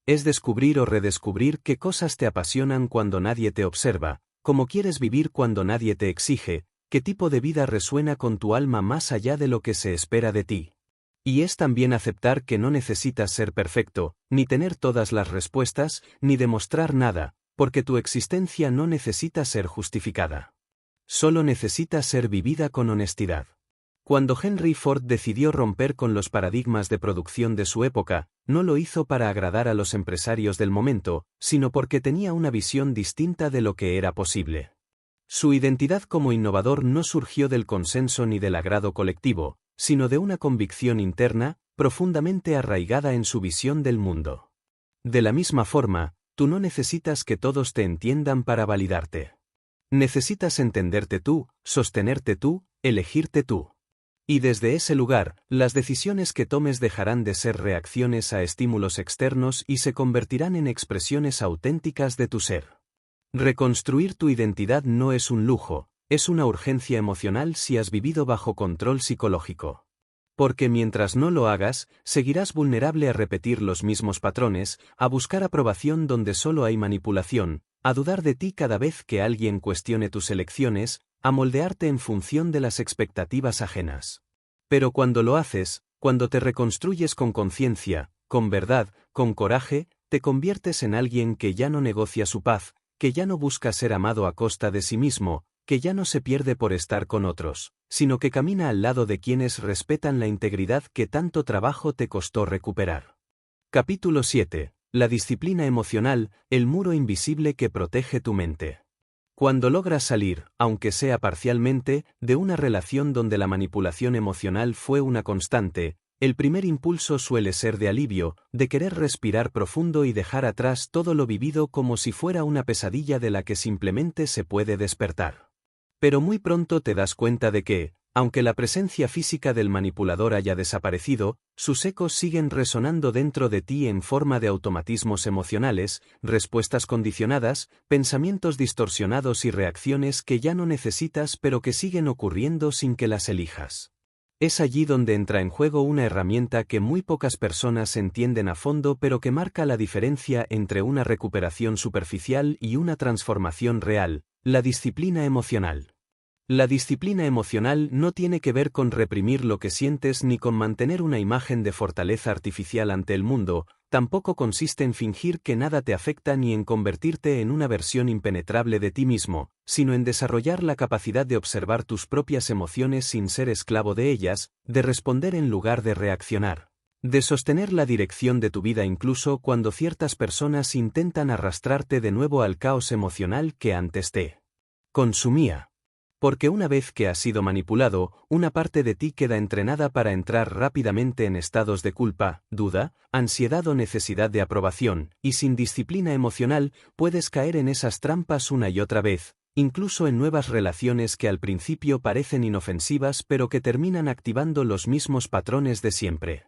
Speaker 1: Es descubrir o redescubrir qué cosas te apasionan cuando nadie te observa, cómo quieres vivir cuando nadie te exige, qué tipo de vida resuena con tu alma más allá de lo que se espera de ti. Y es también aceptar que no necesitas ser perfecto, ni tener todas las respuestas, ni demostrar nada, porque tu existencia no necesita ser justificada. Solo necesita ser vivida con honestidad. Cuando Henry Ford decidió romper con los paradigmas de producción de su época, no lo hizo para agradar a los empresarios del momento, sino porque tenía una visión distinta de lo que era posible. Su identidad como innovador no surgió del consenso ni del agrado colectivo, sino de una convicción interna, profundamente arraigada en su visión del mundo. De la misma forma, tú no necesitas que todos te entiendan para validarte. Necesitas entenderte tú, sostenerte tú, elegirte tú. Y desde ese lugar, las decisiones que tomes dejarán de ser reacciones a estímulos externos y se convertirán en expresiones auténticas de tu ser. Reconstruir tu identidad no es un lujo, es una urgencia emocional si has vivido bajo control psicológico. Porque mientras no lo hagas, seguirás vulnerable a repetir los mismos patrones, a buscar aprobación donde solo hay manipulación, a dudar de ti cada vez que alguien cuestione tus elecciones, a moldearte en función de las expectativas ajenas. Pero cuando lo haces, cuando te reconstruyes con conciencia, con verdad, con coraje, te conviertes en alguien que ya no negocia su paz, que ya no busca ser amado a costa de sí mismo, que ya no se pierde por estar con otros, sino que camina al lado de quienes respetan la integridad que tanto trabajo te costó recuperar. Capítulo 7. La disciplina emocional, el muro invisible que protege tu mente. Cuando logras salir, aunque sea parcialmente, de una relación donde la manipulación emocional fue una constante, el primer impulso suele ser de alivio, de querer respirar profundo y dejar atrás todo lo vivido como si fuera una pesadilla de la que simplemente se puede despertar. Pero muy pronto te das cuenta de que, aunque la presencia física del manipulador haya desaparecido, sus ecos siguen resonando dentro de ti en forma de automatismos emocionales, respuestas condicionadas, pensamientos distorsionados y reacciones que ya no necesitas pero que siguen ocurriendo sin que las elijas. Es allí donde entra en juego una herramienta que muy pocas personas entienden a fondo pero que marca la diferencia entre una recuperación superficial y una transformación real: la disciplina emocional. La disciplina emocional no tiene que ver con reprimir lo que sientes ni con mantener una imagen de fortaleza artificial ante el mundo, tampoco consiste en fingir que nada te afecta ni en convertirte en una versión impenetrable de ti mismo, sino en desarrollar la capacidad de observar tus propias emociones sin ser esclavo de ellas, de responder en lugar de reaccionar, de sostener la dirección de tu vida incluso cuando ciertas personas intentan arrastrarte de nuevo al caos emocional que antes te consumía. Porque una vez que has sido manipulado, una parte de ti queda entrenada para entrar rápidamente en estados de culpa, duda, ansiedad o necesidad de aprobación, y sin disciplina emocional puedes caer en esas trampas una y otra vez, incluso en nuevas relaciones que al principio parecen inofensivas pero que terminan activando los mismos patrones de siempre.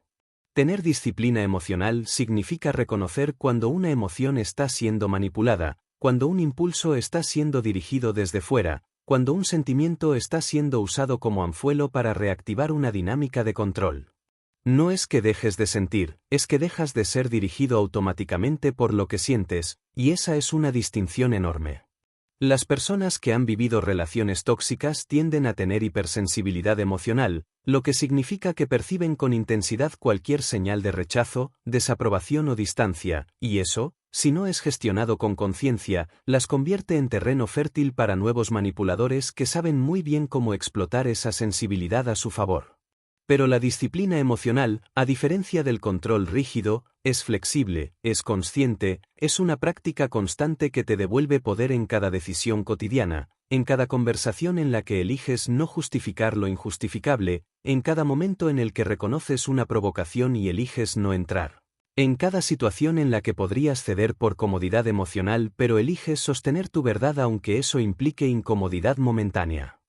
Speaker 1: Tener disciplina emocional significa reconocer cuando una emoción está siendo manipulada, cuando un impulso está siendo dirigido desde fuera, cuando un sentimiento está siendo usado como anzuelo para reactivar una dinámica de control. No es que dejes de sentir, es que dejas de ser dirigido automáticamente por lo que sientes, y esa es una distinción enorme. Las personas que han vivido relaciones tóxicas tienden a tener hipersensibilidad emocional, lo que significa que perciben con intensidad cualquier señal de rechazo, desaprobación o distancia, y eso, si no es gestionado con conciencia, las convierte en terreno fértil para nuevos manipuladores que saben muy bien cómo explotar esa sensibilidad a su favor. Pero la disciplina emocional, a diferencia del control rígido, es flexible, es consciente, es una práctica constante que te devuelve poder en cada decisión cotidiana, en cada conversación en la que eliges no justificar lo injustificable, en cada momento en el que reconoces una provocación y eliges no entrar. En cada situación en la que podrías ceder por comodidad emocional pero eliges sostener tu verdad aunque eso implique incomodidad momentánea.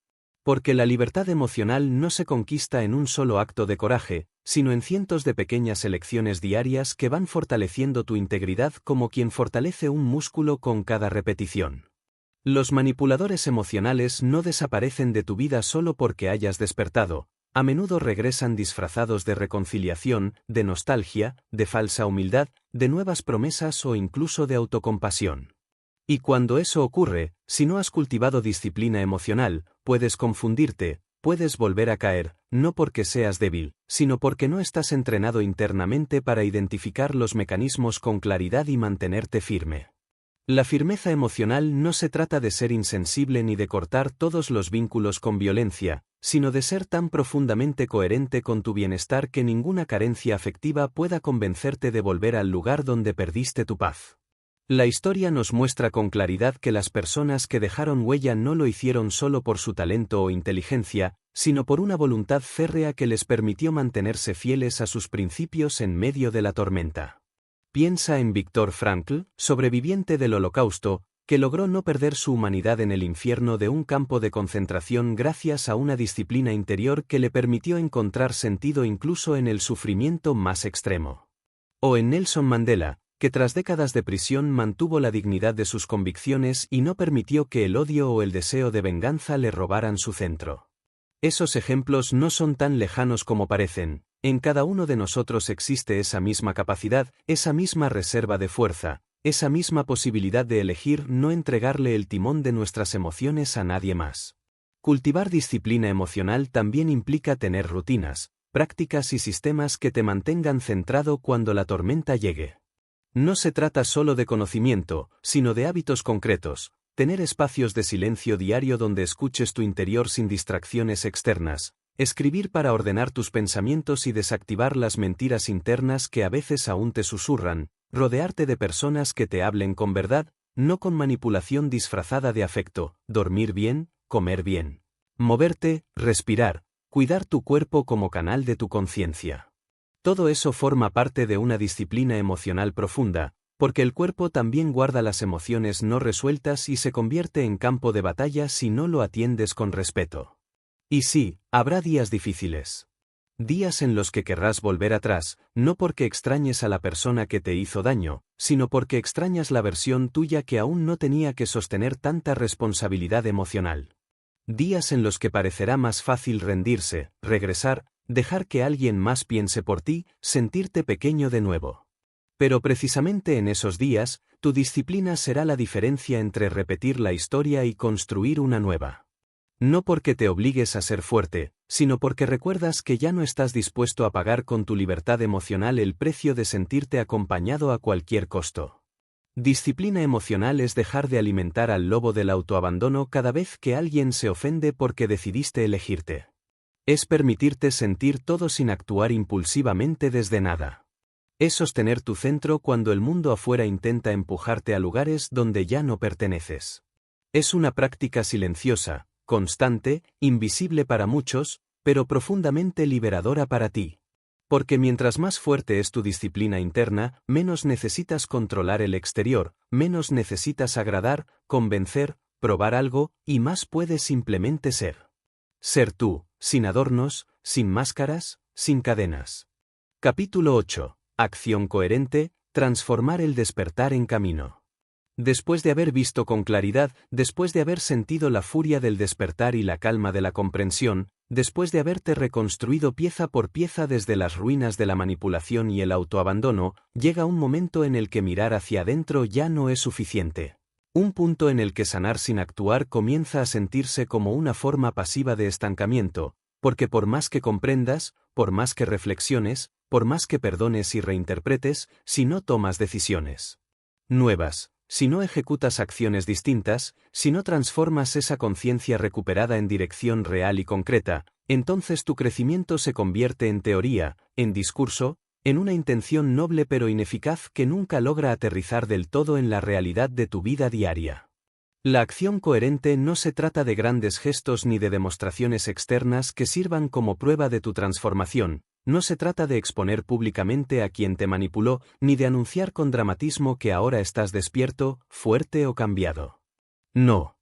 Speaker 1: Porque la libertad emocional no se conquista en un solo acto de coraje, sino en cientos de pequeñas elecciones diarias que van fortaleciendo tu integridad como quien fortalece un músculo con cada repetición. Los manipuladores emocionales no desaparecen de tu vida solo porque hayas despertado, a menudo regresan disfrazados de reconciliación, de nostalgia, de falsa humildad, de nuevas promesas o incluso de autocompasión. Y cuando eso ocurre, si no has cultivado disciplina emocional, puedes confundirte, puedes volver a caer, no porque seas débil, sino porque no estás entrenado internamente para identificar los mecanismos con claridad y mantenerte firme. La firmeza emocional no se trata de ser insensible ni de cortar todos los vínculos con violencia, sino de ser tan profundamente coherente con tu bienestar que ninguna carencia afectiva pueda convencerte de volver al lugar donde perdiste tu paz. La historia nos muestra con claridad que las personas que dejaron huella no lo hicieron solo por su talento o inteligencia, sino por una voluntad férrea que les permitió mantenerse fieles a sus principios en medio de la tormenta. Piensa en Viktor Frankl, sobreviviente del Holocausto, que logró no perder su humanidad en el infierno de un campo de concentración gracias a una disciplina interior que le permitió encontrar sentido incluso en el sufrimiento más extremo. O en Nelson Mandela, que tras décadas de prisión mantuvo la dignidad de sus convicciones y no permitió que el odio o el deseo de venganza le robaran su centro. Esos ejemplos no son tan lejanos como parecen, en cada uno de nosotros existe esa misma capacidad, esa misma reserva de fuerza, esa misma posibilidad de elegir no entregarle el timón de nuestras emociones a nadie más. Cultivar disciplina emocional también implica tener rutinas, prácticas y sistemas que te mantengan centrado cuando la tormenta llegue. No se trata solo de conocimiento, sino de hábitos concretos, tener espacios de silencio diario donde escuches tu interior sin distracciones externas, escribir para ordenar tus pensamientos y desactivar las mentiras internas que a veces aún te susurran, rodearte de personas que te hablen con verdad, no con manipulación disfrazada de afecto, dormir bien, comer bien, moverte, respirar, cuidar tu cuerpo como canal de tu conciencia. Todo eso forma parte de una disciplina emocional profunda, porque el cuerpo también guarda las emociones no resueltas y se convierte en campo de batalla si no lo atiendes con respeto. Y sí, habrá días difíciles. Días en los que querrás volver atrás, no porque extrañes a la persona que te hizo daño, sino porque extrañas la versión tuya que aún no tenía que sostener tanta responsabilidad emocional. Días en los que parecerá más fácil rendirse, regresar, dejar que alguien más piense por ti, sentirte pequeño de nuevo. Pero precisamente en esos días, tu disciplina será la diferencia entre repetir la historia y construir una nueva. No porque te obligues a ser fuerte, sino porque recuerdas que ya no estás dispuesto a pagar con tu libertad emocional el precio de sentirte acompañado a cualquier costo. Disciplina emocional es dejar de alimentar al lobo del autoabandono cada vez que alguien se ofende porque decidiste elegirte. Es permitirte sentir todo sin actuar impulsivamente desde nada. Es sostener tu centro cuando el mundo afuera intenta empujarte a lugares donde ya no perteneces. Es una práctica silenciosa, constante, invisible para muchos, pero profundamente liberadora para ti. Porque mientras más fuerte es tu disciplina interna, menos necesitas controlar el exterior, menos necesitas agradar, convencer, probar algo, y más puedes simplemente ser. Ser tú, sin adornos, sin máscaras, sin cadenas. Capítulo 8. Acción coherente, transformar el despertar en camino. Después de haber visto con claridad, después de haber sentido la furia del despertar y la calma de la comprensión, después de haberte reconstruido pieza por pieza desde las ruinas de la manipulación y el autoabandono, llega un momento en el que mirar hacia adentro ya no es suficiente. Un punto en el que sanar sin actuar comienza a sentirse como una forma pasiva de estancamiento, porque por más que comprendas, por más que reflexiones, por más que perdones y reinterpretes, si no tomas decisiones nuevas, si no ejecutas acciones distintas, si no transformas esa conciencia recuperada en dirección real y concreta, entonces tu crecimiento se convierte en teoría, en discurso, en una intención noble pero ineficaz que nunca logra aterrizar del todo en la realidad de tu vida diaria. La acción coherente no se trata de grandes gestos ni de demostraciones externas que sirvan como prueba de tu transformación, no se trata de exponer públicamente a quien te manipuló, ni de anunciar con dramatismo que ahora estás despierto, fuerte o cambiado. No.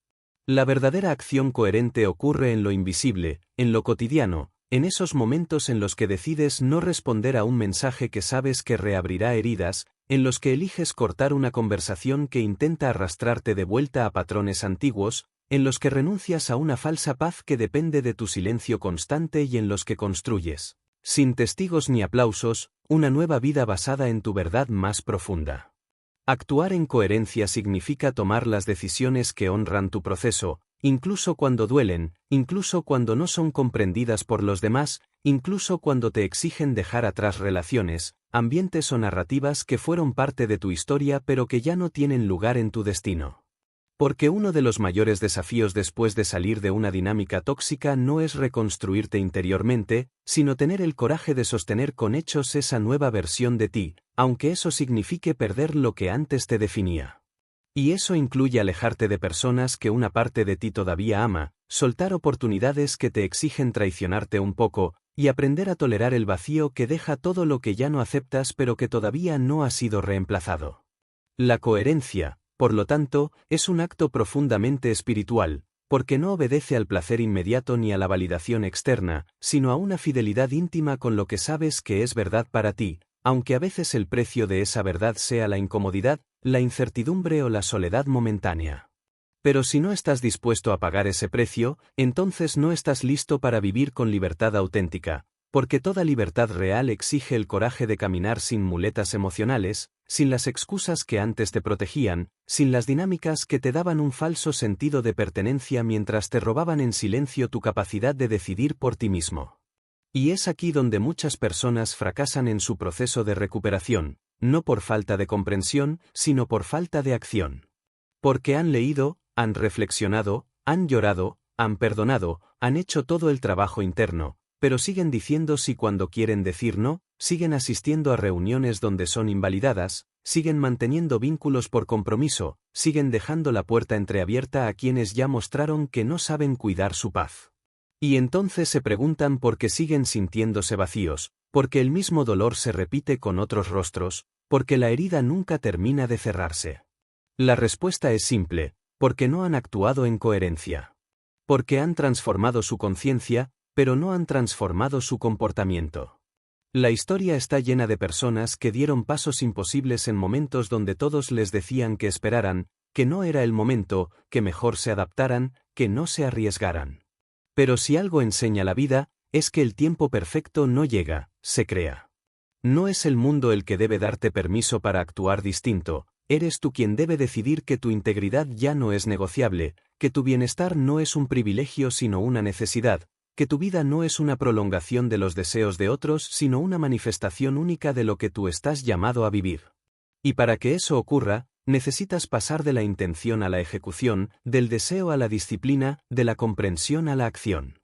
Speaker 1: La verdadera acción coherente ocurre en lo invisible, en lo cotidiano, en esos momentos en los que decides no responder a un mensaje que sabes que reabrirá heridas, en los que eliges cortar una conversación que intenta arrastrarte de vuelta a patrones antiguos, en los que renuncias a una falsa paz que depende de tu silencio constante y en los que construyes, sin testigos ni aplausos, una nueva vida basada en tu verdad más profunda. Actuar en coherencia significa tomar las decisiones que honran tu proceso, incluso cuando duelen, incluso cuando no son comprendidas por los demás, incluso cuando te exigen dejar atrás relaciones, ambientes o narrativas que fueron parte de tu historia pero que ya no tienen lugar en tu destino. Porque uno de los mayores desafíos después de salir de una dinámica tóxica no es reconstruirte interiormente, sino tener el coraje de sostener con hechos esa nueva versión de ti, aunque eso signifique perder lo que antes te definía. Y eso incluye alejarte de personas que una parte de ti todavía ama, soltar oportunidades que te exigen traicionarte un poco, y aprender a tolerar el vacío que deja todo lo que ya no aceptas pero que todavía no ha sido reemplazado. La coherencia, por lo tanto, es un acto profundamente espiritual, porque no obedece al placer inmediato ni a la validación externa, sino a una fidelidad íntima con lo que sabes que es verdad para ti, aunque a veces el precio de esa verdad sea la incomodidad, la incertidumbre o la soledad momentánea. Pero si no estás dispuesto a pagar ese precio, entonces no estás listo para vivir con libertad auténtica, porque toda libertad real exige el coraje de caminar sin muletas emocionales, sin las excusas que antes te protegían, sin las dinámicas que te daban un falso sentido de pertenencia mientras te robaban en silencio tu capacidad de decidir por ti mismo. Y es aquí donde muchas personas fracasan en su proceso de recuperación, no por falta de comprensión, sino por falta de acción. Porque han leído, han reflexionado, han llorado, han perdonado, han hecho todo el trabajo interno, pero siguen diciendo sí cuando quieren decir no, siguen asistiendo a reuniones donde son invalidadas, siguen manteniendo vínculos por compromiso, siguen dejando la puerta entreabierta a quienes ya mostraron que no saben cuidar su paz. Y entonces se preguntan por qué siguen sintiéndose vacíos, porque el mismo dolor se repite con otros rostros, porque la herida nunca termina de cerrarse. La respuesta es simple, porque no han actuado en coherencia. Porque han transformado su conciencia, pero no han transformado su comportamiento. La historia está llena de personas que dieron pasos imposibles en momentos donde todos les decían que esperaran, que no era el momento, que mejor se adaptaran, que no se arriesgaran. Pero si algo enseña la vida, es que el tiempo perfecto no llega, se crea. No es el mundo el que debe darte permiso para actuar distinto, eres tú quien debe decidir que tu integridad ya no es negociable, que tu bienestar no es un privilegio sino una necesidad, que tu vida no es una prolongación de los deseos de otros sino una manifestación única de lo que tú estás llamado a vivir. Y para que eso ocurra, necesitas pasar de la intención a la ejecución, del deseo a la disciplina, de la comprensión a la acción.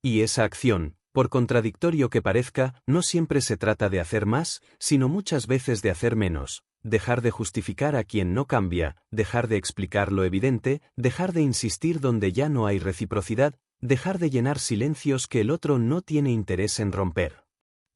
Speaker 1: Y esa acción, por contradictorio que parezca, no siempre se trata de hacer más, sino muchas veces de hacer menos, dejar de justificar a quien no cambia, dejar de explicar lo evidente, dejar de insistir donde ya no hay reciprocidad, dejar de llenar silencios que el otro no tiene interés en romper.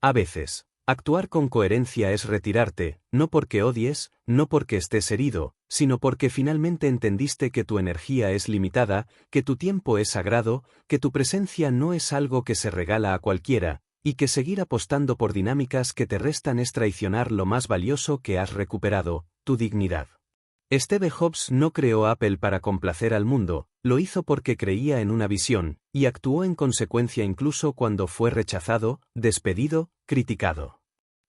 Speaker 1: A veces, Actuar con coherencia es retirarte, no porque odies, no porque estés herido, sino porque finalmente entendiste que tu energía es limitada, que tu tiempo es sagrado, que tu presencia no es algo que se regala a cualquiera, y que seguir apostando por dinámicas que te restan es traicionar lo más valioso que has recuperado, tu dignidad. Steve Jobs no creó Apple para complacer al mundo, lo hizo porque creía en una visión, y actuó en consecuencia incluso cuando fue rechazado, despedido, criticado.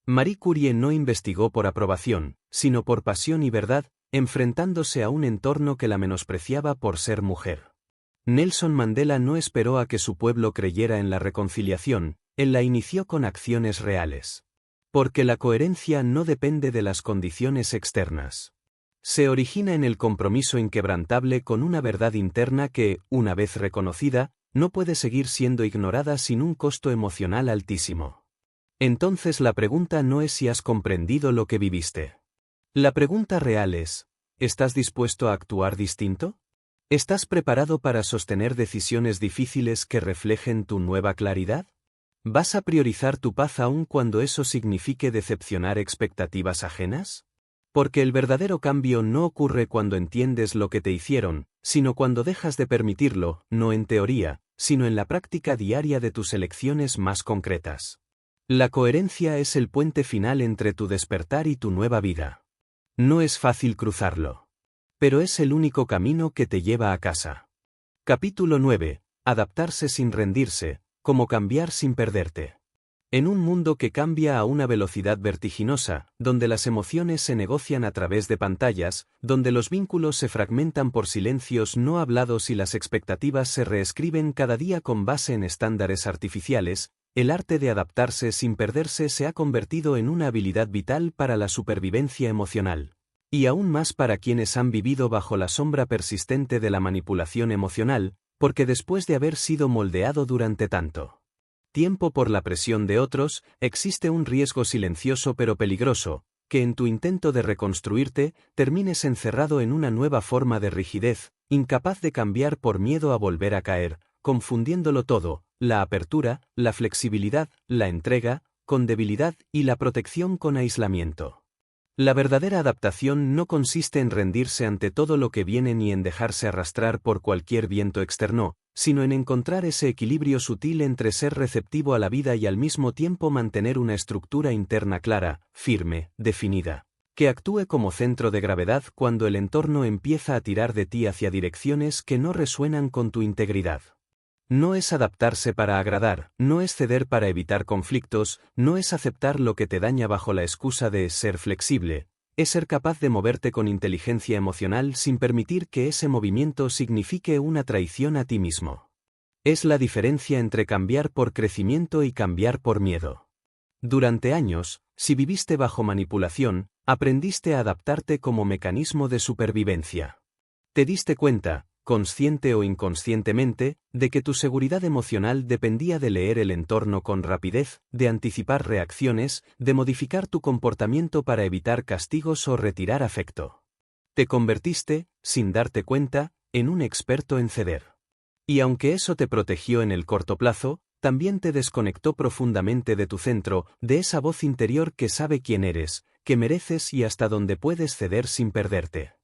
Speaker 1: Marie Curie no investigó por aprobación, sino por pasión y verdad, enfrentándose a un entorno que la menospreciaba por ser mujer. Nelson Mandela no esperó a que su pueblo creyera en la reconciliación, él la inició con acciones reales. Porque la coherencia no depende de las condiciones externas. Se origina en el compromiso inquebrantable con una verdad interna que, una vez reconocida, no puede seguir siendo ignorada sin un costo emocional altísimo. Entonces la pregunta no es si has comprendido lo que viviste. La pregunta real es, ¿estás dispuesto a actuar distinto? ¿Estás preparado para sostener decisiones difíciles que reflejen tu nueva claridad? ¿Vas a priorizar tu paz aun cuando eso signifique decepcionar expectativas ajenas? Porque el verdadero cambio no ocurre cuando entiendes lo que te hicieron, sino cuando dejas de permitirlo, no en teoría, sino en la práctica diaria de tus elecciones más concretas. La coherencia es el puente final entre tu despertar y tu nueva vida. No es fácil cruzarlo. Pero es el único camino que te lleva a casa. Capítulo 9. Adaptarse sin rendirse, cómo cambiar sin perderte. En un mundo que cambia a una velocidad vertiginosa, donde las emociones se negocian a través de pantallas, donde los vínculos se fragmentan por silencios no hablados y las expectativas se reescriben cada día con base en estándares artificiales, el arte de adaptarse sin perderse se ha convertido en una habilidad vital para la supervivencia emocional. Y aún más para quienes han vivido bajo la sombra persistente de la manipulación emocional, porque después de haber sido moldeado durante tanto tiempo por la presión de otros, existe un riesgo silencioso pero peligroso, que en tu intento de reconstruirte, termines encerrado en una nueva forma de rigidez, incapaz de cambiar por miedo a volver a caer, confundiéndolo todo, la apertura, la flexibilidad, la entrega, con debilidad y la protección con aislamiento. La verdadera adaptación no consiste en rendirse ante todo lo que viene ni en dejarse arrastrar por cualquier viento externo, sino en encontrar ese equilibrio sutil entre ser receptivo a la vida y al mismo tiempo mantener una estructura interna clara, firme, definida, que actúe como centro de gravedad cuando el entorno empieza a tirar de ti hacia direcciones que no resuenan con tu integridad. No es adaptarse para agradar, no es ceder para evitar conflictos, no es aceptar lo que te daña bajo la excusa de ser flexible, es ser capaz de moverte con inteligencia emocional sin permitir que ese movimiento signifique una traición a ti mismo. Es la diferencia entre cambiar por crecimiento y cambiar por miedo. Durante años, si viviste bajo manipulación, aprendiste a adaptarte como mecanismo de supervivencia. Te diste cuenta, consciente o inconscientemente, de que tu seguridad emocional dependía de leer el entorno con rapidez, de anticipar reacciones, de modificar tu comportamiento para evitar castigos o retirar afecto. Te convertiste, sin darte cuenta, en un experto en ceder. Y aunque eso te protegió en el corto plazo, también te desconectó profundamente de tu centro, de esa voz interior que sabe quién eres, que mereces y hasta dónde puedes ceder sin perderte.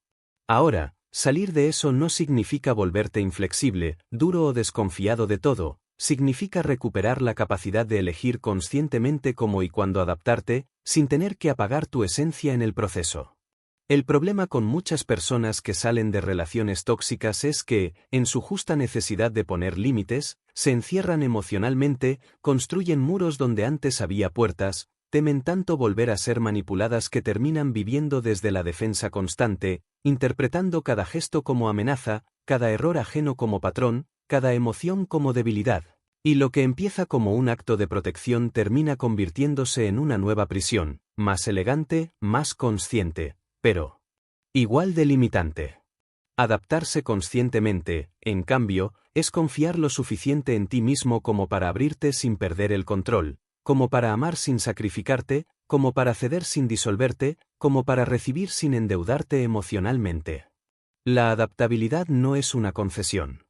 Speaker 1: Ahora, salir de eso no significa volverte inflexible, duro o desconfiado de todo, significa recuperar la capacidad de elegir conscientemente cómo y cuándo adaptarte, sin tener que apagar tu esencia en el proceso. El problema con muchas personas que salen de relaciones tóxicas es que, en su justa necesidad de poner límites, se encierran emocionalmente, construyen muros donde antes había puertas, temen tanto volver a ser manipuladas que terminan viviendo desde la defensa constante, interpretando cada gesto como amenaza, cada error ajeno como patrón, cada emoción como debilidad. Y lo que empieza como un acto de protección termina convirtiéndose en una nueva prisión, más elegante, más consciente, pero igual de limitante. Adaptarse conscientemente, en cambio, es confiar lo suficiente en ti mismo como para abrirte sin perder el control, como para amar sin sacrificarte, como para ceder sin disolverte, como para recibir sin endeudarte emocionalmente. La adaptabilidad no es una concesión.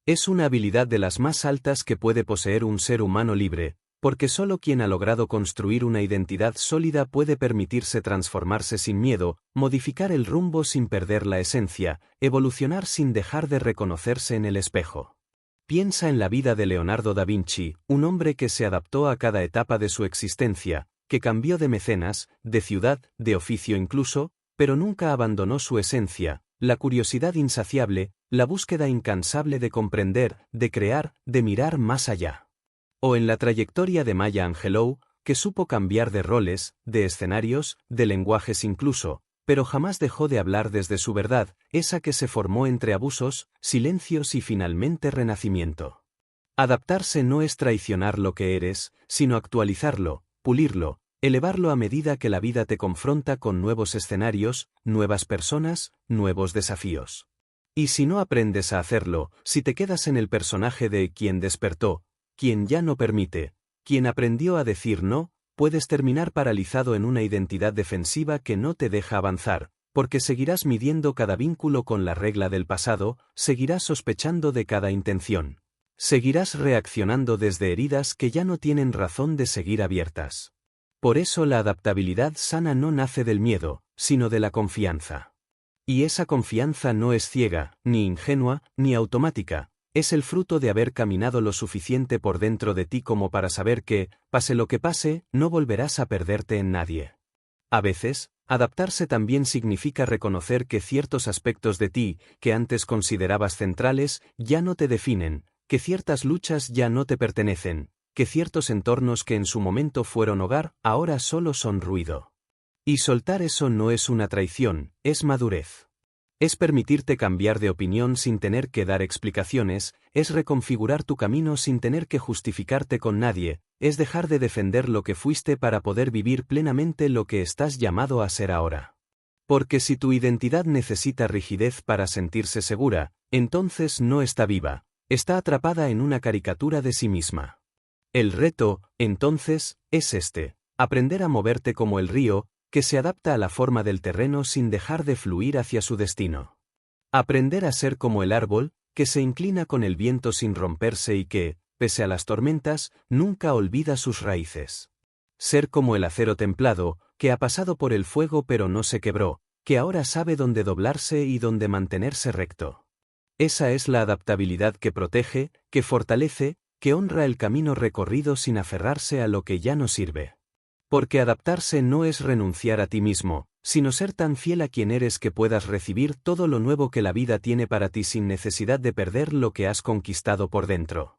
Speaker 1: Es una habilidad de las más altas que puede poseer un ser humano libre, porque solo quien ha logrado construir una identidad sólida puede permitirse transformarse sin miedo, modificar el rumbo sin perder la esencia, evolucionar sin dejar de reconocerse en el espejo. Piensa en la vida de Leonardo da Vinci, un hombre que se adaptó a cada etapa de su existencia, que cambió de mecenas, de ciudad, de oficio incluso, pero nunca abandonó su esencia, la curiosidad insaciable, la búsqueda incansable de comprender, de crear, de mirar más allá. O en la trayectoria de Maya Angelou, que supo cambiar de roles, de escenarios, de lenguajes incluso, pero jamás dejó de hablar desde su verdad, esa que se formó entre abusos, silencios y finalmente renacimiento. Adaptarse no es traicionar lo que eres, sino actualizarlo, pulirlo, elevarlo a medida que la vida te confronta con nuevos escenarios, nuevas personas, nuevos desafíos. Y si no aprendes a hacerlo, si te quedas en el personaje de quien despertó, quien ya no permite, quien aprendió a decir no, puedes terminar paralizado en una identidad defensiva que no te deja avanzar, porque seguirás midiendo cada vínculo con la regla del pasado, seguirás sospechando de cada intención. Seguirás reaccionando desde heridas que ya no tienen razón de seguir abiertas. Por eso la adaptabilidad sana no nace del miedo, sino de la confianza. Y esa confianza no es ciega, ni ingenua, ni automática. Es el fruto de haber caminado lo suficiente por dentro de ti como para saber que, pase lo que pase, no volverás a perderte en nadie. A veces, adaptarse también significa reconocer que ciertos aspectos de ti, que antes considerabas centrales, ya no te definen, que ciertas luchas ya no te pertenecen, que ciertos entornos que en su momento fueron hogar, ahora solo son ruido. Y soltar eso no es una traición, es madurez. Es permitirte cambiar de opinión sin tener que dar explicaciones, es reconfigurar tu camino sin tener que justificarte con nadie, es dejar de defender lo que fuiste para poder vivir plenamente lo que estás llamado a ser ahora. Porque si tu identidad necesita rigidez para sentirse segura, entonces no está viva, está atrapada en una caricatura de sí misma. El reto, entonces, es aprender a moverte como el río, que se adapta a la forma del terreno sin dejar de fluir hacia su destino. Aprender a ser como el árbol, que se inclina con el viento sin romperse y que, pese a las tormentas, nunca olvida sus raíces. Ser como el acero templado, que ha pasado por el fuego pero no se quebró, que ahora sabe dónde doblarse y dónde mantenerse recto. Esa es la adaptabilidad que protege, que fortalece, que honra el camino recorrido sin aferrarse a lo que ya no sirve. Porque adaptarse no es renunciar a ti mismo, sino ser tan fiel a quien eres que puedas recibir todo lo nuevo que la vida tiene para ti sin necesidad de perder lo que has conquistado por dentro.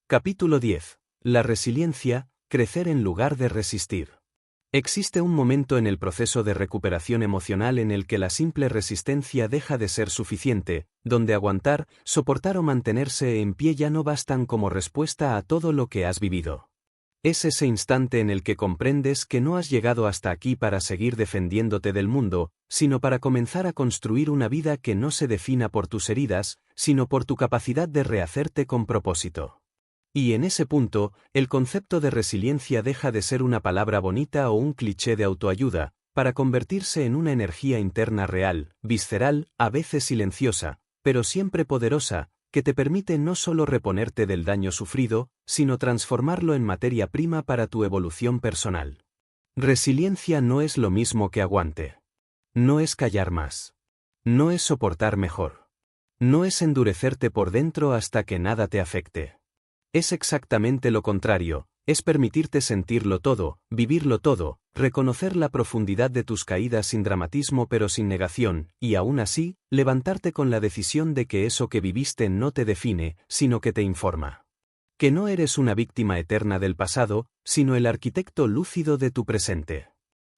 Speaker 1: Capítulo 10. La resiliencia, crecer en lugar de resistir. Existe un momento en el proceso de recuperación emocional en el que la simple resistencia deja de ser suficiente, donde aguantar, soportar o mantenerse en pie ya no bastan como respuesta a todo lo que has vivido. Es ese instante en el que comprendes que no has llegado hasta aquí para seguir defendiéndote del mundo, sino para comenzar a construir una vida que no se defina por tus heridas, sino por tu capacidad de rehacerte con propósito. Y en ese punto, el concepto de resiliencia deja de ser una palabra bonita o un cliché de autoayuda, para convertirse en una energía interna real, visceral, a veces silenciosa, pero siempre poderosa, que te permite no solo reponerte del daño sufrido, sino transformarlo en materia prima para tu evolución personal. Resiliencia no es lo mismo que aguante. No es callar más. No es soportar mejor. No es endurecerte por dentro hasta que nada te afecte. Es exactamente lo contrario, es permitirte sentirlo todo, vivirlo todo, reconocer la profundidad de tus caídas sin dramatismo pero sin negación, y aún así, levantarte con la decisión de que eso que viviste no te define, sino que te informa. Que no eres una víctima eterna del pasado, sino el arquitecto lúcido de tu presente.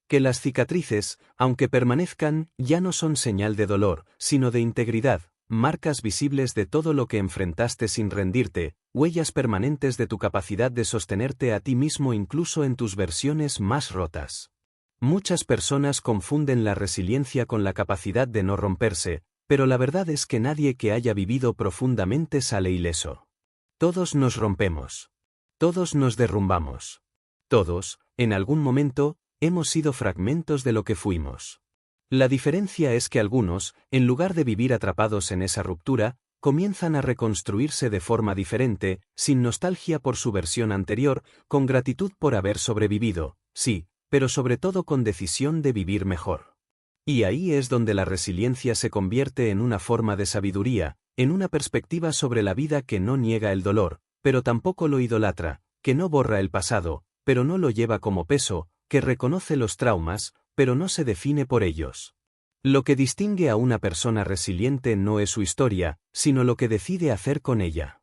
Speaker 1: Que las cicatrices, aunque permanezcan, ya no son señal de dolor, sino de integridad, marcas visibles de todo lo que enfrentaste sin rendirte, huellas permanentes de tu capacidad de sostenerte a ti mismo incluso en tus versiones más rotas. Muchas personas confunden la resiliencia con la capacidad de no romperse, pero la verdad es que nadie que haya vivido profundamente sale ileso. Todos nos rompemos. Todos nos derrumbamos. Todos, en algún momento, hemos sido fragmentos de lo que fuimos. La diferencia es que algunos, en lugar de vivir atrapados en esa ruptura, comienzan a reconstruirse de forma diferente, sin nostalgia por su versión anterior, con gratitud por haber sobrevivido, sí, pero sobre todo con decisión de vivir mejor. Y ahí es donde la resiliencia se convierte en una forma de sabiduría, en una perspectiva sobre la vida que no niega el dolor, pero tampoco lo idolatra, que no borra el pasado, pero no lo lleva como peso, que reconoce los traumas, pero no se define por ellos. Lo que distingue a una persona resiliente no es su historia, sino lo que decide hacer con ella.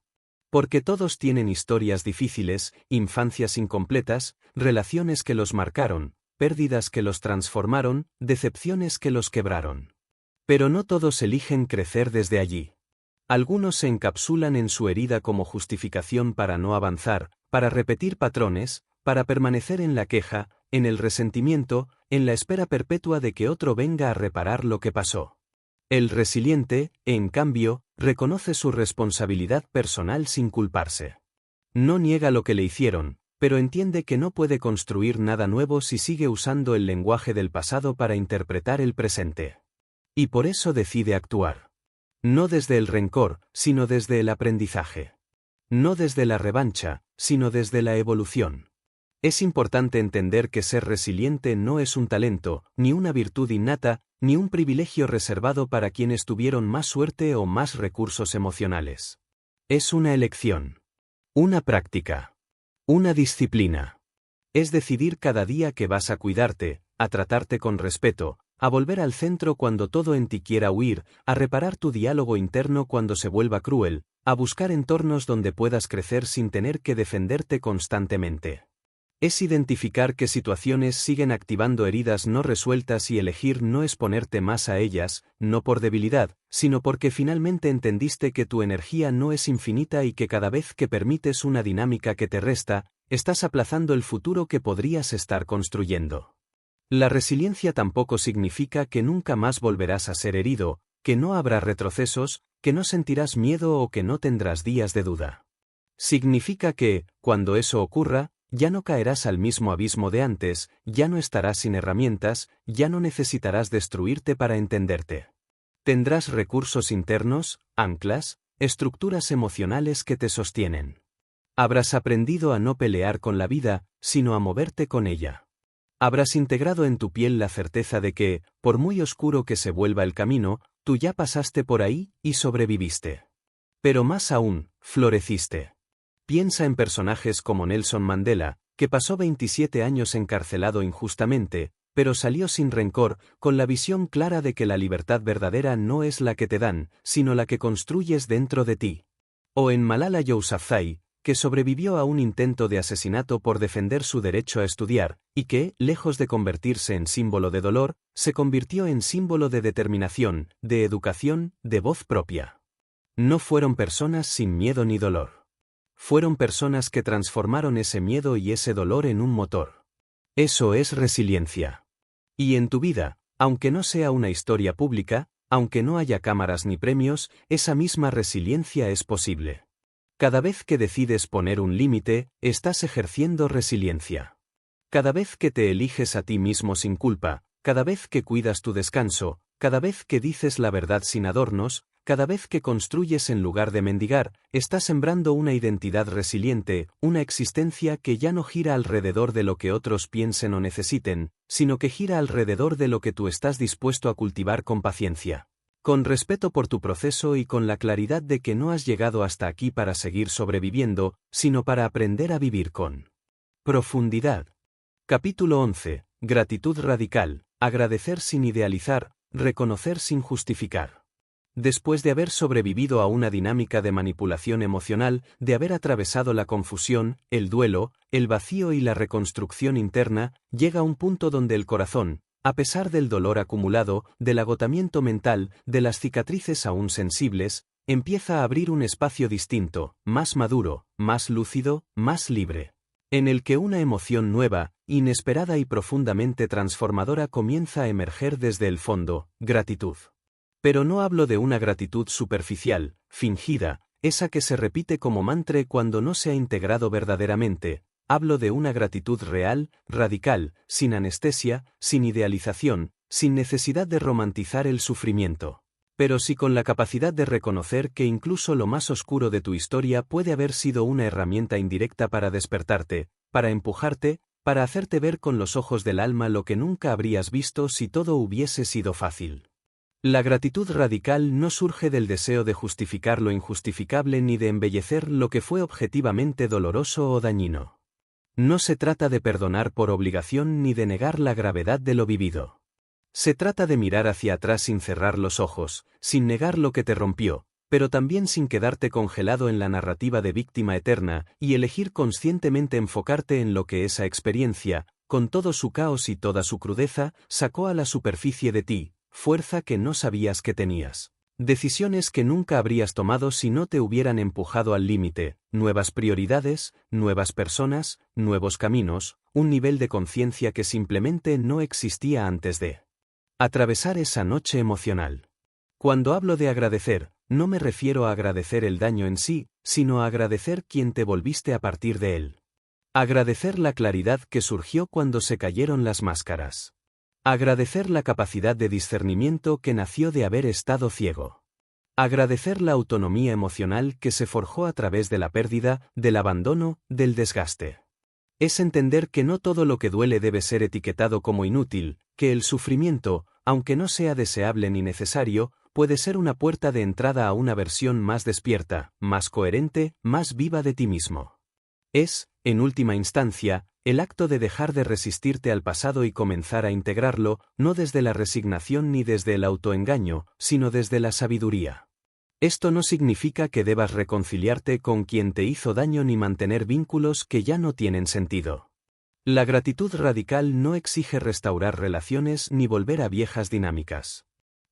Speaker 1: Porque todos tienen historias difíciles, infancias incompletas, relaciones que los marcaron, pérdidas que los transformaron, decepciones que los quebraron. Pero no todos eligen crecer desde allí. Algunos se encapsulan en su herida como justificación para no avanzar, para repetir patrones, para permanecer en la queja, en el resentimiento, en la espera perpetua de que otro venga a reparar lo que pasó. El resiliente, en cambio, reconoce su responsabilidad personal sin culparse. No niega lo que le hicieron, pero entiende que no puede construir nada nuevo si sigue usando el lenguaje del pasado para interpretar el presente. Y por eso decide actuar. No desde el rencor, sino desde el aprendizaje. No desde la revancha, sino desde la evolución. Es importante entender que ser resiliente no es un talento, ni una virtud innata, ni un privilegio reservado para quienes tuvieron más suerte o más recursos emocionales. Es una elección. Una práctica. Una disciplina. Es decidir cada día que vas a cuidarte, a tratarte con respeto, a volver al centro cuando todo en ti quiera huir, a reparar tu diálogo interno cuando se vuelva cruel, a buscar entornos donde puedas crecer sin tener que defenderte constantemente. Es identificar qué situaciones siguen activando heridas no resueltas y elegir no exponerte más a ellas, no por debilidad, sino porque finalmente entendiste que tu energía no es infinita y que cada vez que permites una dinámica que te resta, estás aplazando el futuro que podrías estar construyendo. La resiliencia tampoco significa que nunca más volverás a ser herido, que no habrá retrocesos, que no sentirás miedo o que no tendrás días de duda. Significa que, cuando eso ocurra, ya no caerás al mismo abismo de antes, ya no estarás sin herramientas, ya no necesitarás destruirte para entenderte. Tendrás recursos internos, anclas, estructuras emocionales que te sostienen. Habrás aprendido a no pelear con la vida, sino a moverte con ella. Habrás integrado en tu piel la certeza de que, por muy oscuro que se vuelva el camino, tú ya pasaste por ahí y sobreviviste. Pero más aún, floreciste. Piensa en personajes como Nelson Mandela, que pasó 27 años encarcelado injustamente, pero salió sin rencor, con la visión clara de que la libertad verdadera no es la que te dan, sino la que construyes dentro de ti. O en Malala Yousafzai, que sobrevivió a un intento de asesinato por defender su derecho a estudiar, y que, lejos de convertirse en símbolo de dolor, se convirtió en símbolo de determinación, de educación, de voz propia. No fueron personas sin miedo ni dolor. Fueron personas que transformaron ese miedo y ese dolor en un motor. Eso es resiliencia. Y en tu vida, aunque no sea una historia pública, aunque no haya cámaras ni premios, esa misma resiliencia es posible. Cada vez que decides poner un límite, estás ejerciendo resiliencia. Cada vez que te eliges a ti mismo sin culpa, cada vez que cuidas tu descanso, cada vez que dices la verdad sin adornos, cada vez que construyes en lugar de mendigar, estás sembrando una identidad resiliente, una existencia que ya no gira alrededor de lo que otros piensen o necesiten, sino que gira alrededor de lo que tú estás dispuesto a cultivar con paciencia, con respeto por tu proceso y con la claridad de que no has llegado hasta aquí para seguir sobreviviendo, sino para aprender a vivir con profundidad. Capítulo 11. Gratitud radical. Agradecer sin idealizar, reconocer sin justificar. Después de haber sobrevivido a una dinámica de manipulación emocional, de haber atravesado la confusión, el duelo, el vacío y la reconstrucción interna, llega un punto donde el corazón, a pesar del dolor acumulado, del agotamiento mental, de las cicatrices aún sensibles, empieza a abrir un espacio distinto, más maduro, más lúcido, más libre, en el que una emoción nueva, inesperada y profundamente transformadora comienza a emerger desde el fondo: gratitud. Pero no hablo de una gratitud superficial, fingida, esa que se repite como mantra cuando no se ha integrado verdaderamente. Hablo de una gratitud real, radical, sin anestesia, sin idealización, sin necesidad de romantizar el sufrimiento. pero sí con la capacidad de reconocer que incluso lo más oscuro de tu historia puede haber sido una herramienta indirecta para despertarte, para empujarte, para hacerte ver con los ojos del alma lo que nunca habrías visto si todo hubiese sido fácil. La gratitud radical no surge del deseo de justificar lo injustificable ni de embellecer lo que fue objetivamente doloroso o dañino. No se trata de perdonar por obligación ni de negar la gravedad de lo vivido. Se trata de mirar hacia atrás sin cerrar los ojos, sin negar lo que te rompió, pero también sin quedarte congelado en la narrativa de víctima eterna, y elegir conscientemente enfocarte en lo que esa experiencia, con todo su caos y toda su crudeza, sacó a la superficie de ti, fuerza que no sabías que tenías. Decisiones que nunca habrías tomado si no te hubieran empujado al límite, nuevas prioridades, nuevas personas, nuevos caminos, un nivel de conciencia que simplemente no existía antes de atravesar esa noche emocional. Cuando hablo de agradecer, no me refiero a agradecer el daño en sí, sino a agradecer quien te volviste a partir de él. Agradecer la claridad que surgió cuando se cayeron las máscaras. Agradecer la capacidad de discernimiento que nació de haber estado ciego. Agradecer la autonomía emocional que se forjó a través de la pérdida, del abandono, del desgaste. Es entender que no todo lo que duele debe ser etiquetado como inútil, que el sufrimiento, aunque no sea deseable ni necesario, puede ser una puerta de entrada a una versión más despierta, más coherente, más viva de ti mismo. Es, en última instancia, el acto de dejar de resistirte al pasado y comenzar a integrarlo, no desde la resignación ni desde el autoengaño, sino desde la sabiduría. Esto no significa que debas reconciliarte con quien te hizo daño ni mantener vínculos que ya no tienen sentido. La gratitud radical no exige restaurar relaciones ni volver a viejas dinámicas.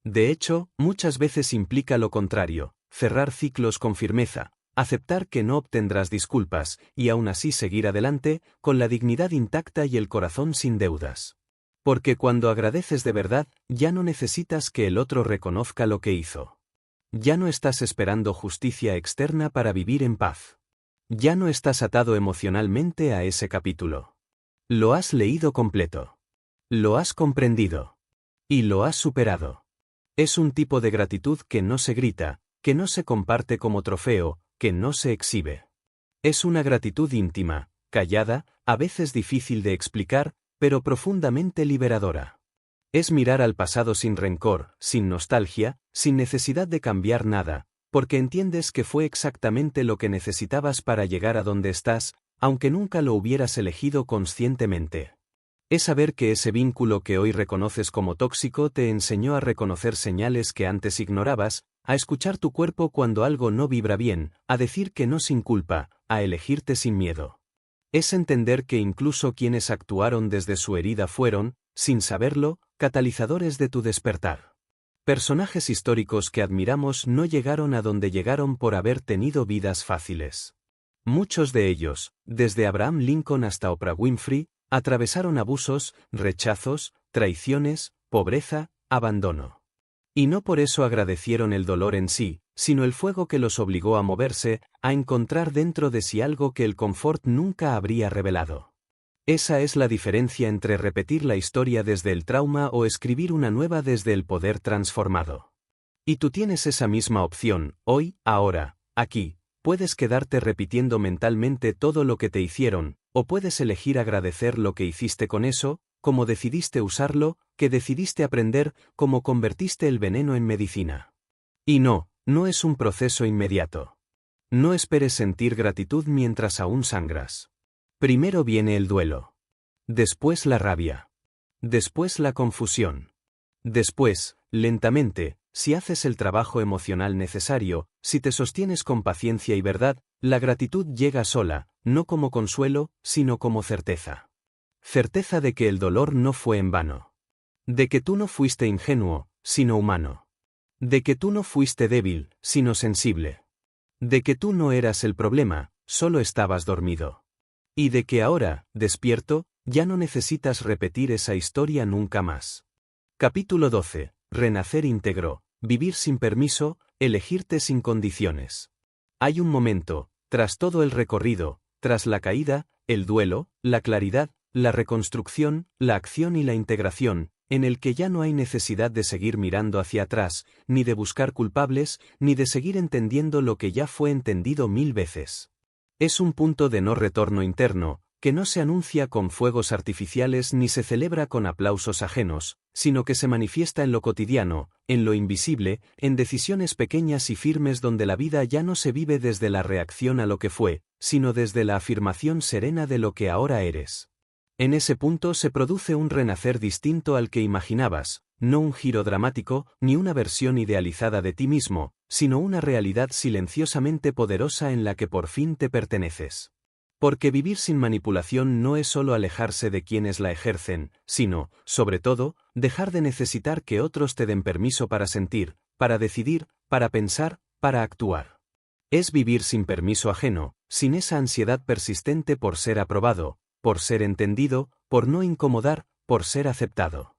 Speaker 1: De hecho, muchas veces implica lo contrario, cerrar ciclos con firmeza, aceptar que no obtendrás disculpas, y aún así seguir adelante, con la dignidad intacta y el corazón sin deudas. Porque cuando agradeces de verdad, ya no necesitas que el otro reconozca lo que hizo. Ya no estás esperando justicia externa para vivir en paz. Ya no estás atado emocionalmente a ese capítulo. Lo has leído completo. Lo has comprendido. Y lo has superado. Es un tipo de gratitud que no se grita, que no se comparte como trofeo, que no se exhibe. Es una gratitud íntima, callada, a veces difícil de explicar, pero profundamente liberadora. Es mirar al pasado sin rencor, sin nostalgia, sin necesidad de cambiar nada, porque entiendes que fue exactamente lo que necesitabas para llegar a donde estás, aunque nunca lo hubieras elegido conscientemente. Es saber que ese vínculo que hoy reconoces como tóxico te enseñó a reconocer señales que antes ignorabas, a escuchar tu cuerpo cuando algo no vibra bien, a decir que no sin culpa, a elegirte sin miedo. Es entender que incluso quienes actuaron desde su herida fueron, sin saberlo, catalizadores de tu despertar. Personajes históricos que admiramos no llegaron a donde llegaron por haber tenido vidas fáciles. Muchos de ellos, desde Abraham Lincoln hasta Oprah Winfrey, atravesaron abusos, rechazos, traiciones, pobreza, abandono. Y no por eso agradecieron el dolor en sí, sino el fuego que los obligó a moverse, a encontrar dentro de sí algo que el confort nunca habría revelado. Esa es la diferencia entre repetir la historia desde el trauma o escribir una nueva desde el poder transformado. Y tú tienes esa misma opción, hoy, ahora, aquí. Puedes quedarte repitiendo mentalmente todo lo que te hicieron, o puedes elegir agradecer lo que hiciste con eso, cómo decidiste usarlo, qué decidiste aprender, cómo convertiste el veneno en medicina. Y no es un proceso inmediato. No esperes sentir gratitud mientras aún sangras. Primero viene el duelo. Después la rabia. Después la confusión. Después, lentamente, si haces el trabajo emocional necesario, si te sostienes con paciencia y verdad, la gratitud llega sola, no como consuelo, sino como certeza. Certeza de que el dolor no fue en vano. De que tú no fuiste ingenuo, sino humano. De que tú no fuiste débil, sino sensible. De que tú no eras el problema, solo estabas dormido. Y de que ahora, despierto, ya no necesitas repetir esa historia nunca más. Capítulo 12. Renacer íntegro, vivir sin permiso, elegirte sin condiciones. Hay un momento, tras todo el recorrido, tras la caída, el duelo, la claridad, la reconstrucción, la acción y la integración, en el que ya no hay necesidad de seguir mirando hacia atrás, ni de buscar culpables, ni de seguir entendiendo lo que ya fue entendido 1000 veces. Es un punto de no retorno interno, que no se anuncia con fuegos artificiales ni se celebra con aplausos ajenos, sino que se manifiesta en lo cotidiano, en lo invisible, en decisiones pequeñas y firmes donde la vida ya no se vive desde la reacción a lo que fue, sino desde la afirmación serena de lo que ahora eres. En ese punto se produce un renacer distinto al que imaginabas, no un giro dramático, ni una versión idealizada de ti mismo, sino una realidad silenciosamente poderosa en la que por fin te perteneces. Porque vivir sin manipulación no es solo alejarse de quienes la ejercen, sino, sobre todo, dejar de necesitar que otros te den permiso para sentir, para decidir, para pensar, para actuar. Es vivir sin permiso ajeno, sin esa ansiedad persistente por ser aprobado, por ser entendido, por no incomodar, por ser aceptado.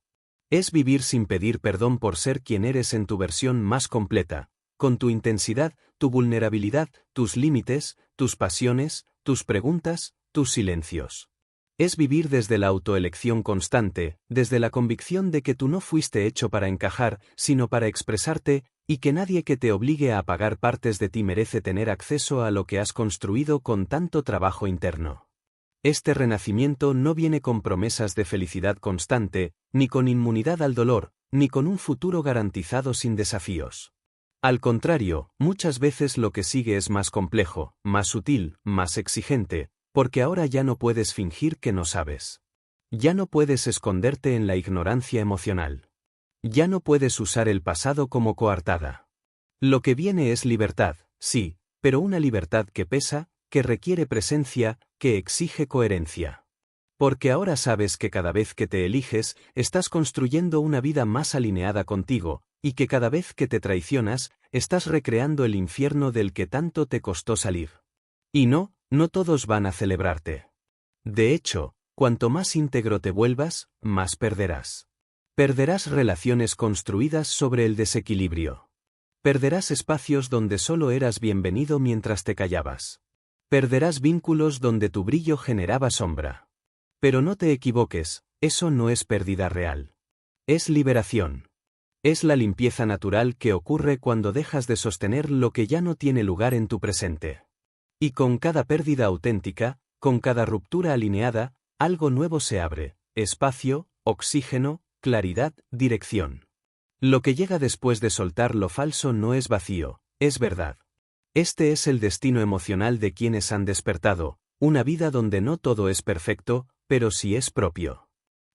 Speaker 1: Es vivir sin pedir perdón por ser quien eres en tu versión más completa, con tu intensidad, tu vulnerabilidad, tus límites, tus pasiones, tus preguntas, tus silencios. Es vivir desde la autoelección constante, desde la convicción de que tú no fuiste hecho para encajar, sino para expresarte, y que nadie que te obligue a apagar partes de ti merece tener acceso a lo que has construido con tanto trabajo interno. Este renacimiento no viene con promesas de felicidad constante, ni con inmunidad al dolor, ni con un futuro garantizado sin desafíos. Al contrario, muchas veces lo que sigue es más complejo, más sutil, más exigente, porque ahora ya no puedes fingir que no sabes. Ya no puedes esconderte en la ignorancia emocional. Ya no puedes usar el pasado como coartada. Lo que viene es libertad, sí, pero una libertad que pesa, que requiere presencia, que exige coherencia. Porque ahora sabes que cada vez que te eliges, estás construyendo una vida más alineada contigo, y que cada vez que te traicionas, estás recreando el infierno del que tanto te costó salir. Y no todos van a celebrarte. De hecho, cuanto más íntegro te vuelvas, más perderás. Perderás relaciones construidas sobre el desequilibrio. Perderás espacios donde solo eras bienvenido mientras te callabas. Perderás vínculos donde tu brillo generaba sombra. Pero no te equivoques, eso no es pérdida real. Es liberación. Es la limpieza natural que ocurre cuando dejas de sostener lo que ya no tiene lugar en tu presente. Y con cada pérdida auténtica, con cada ruptura alineada, algo nuevo se abre: espacio, oxígeno, claridad, dirección. Lo que llega después de soltar lo falso no es vacío, es verdad. Este es el destino emocional de quienes han despertado, una vida donde no todo es perfecto, pero sí es propio.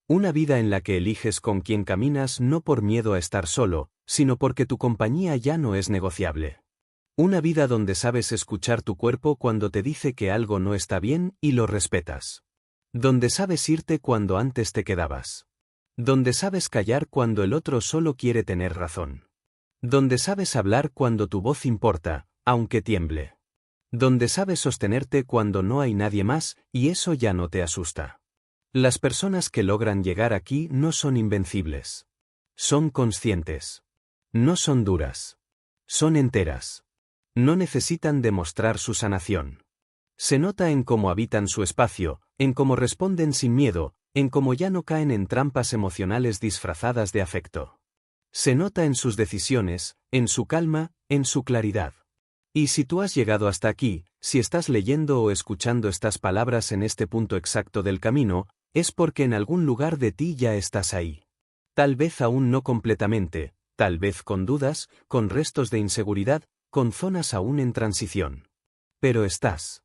Speaker 1: Una vida en la que eliges con quién caminas no por miedo a estar solo, sino porque tu compañía ya no es negociable. Una vida donde sabes escuchar tu cuerpo cuando te dice que algo no está bien y lo respetas. Donde sabes irte cuando antes te quedabas. Donde sabes callar cuando el otro solo quiere tener razón. Donde sabes hablar cuando tu voz importa, aunque tiemble. Donde sabes sostenerte cuando no hay nadie más, y eso ya no te asusta. Las personas que logran llegar aquí no son invencibles. Son conscientes. No son duras. Son enteras. No necesitan demostrar su sanación. Se nota en cómo habitan su espacio, en cómo responden sin miedo, en cómo ya no caen en trampas emocionales disfrazadas de afecto. Se nota en sus decisiones, en su calma, en su claridad. Y si tú has llegado hasta aquí, si estás leyendo o escuchando estas palabras en este punto exacto del camino, es porque en algún lugar de ti ya estás ahí. Tal vez aún no completamente, tal vez con dudas, con restos de inseguridad, con zonas aún en transición. Pero estás.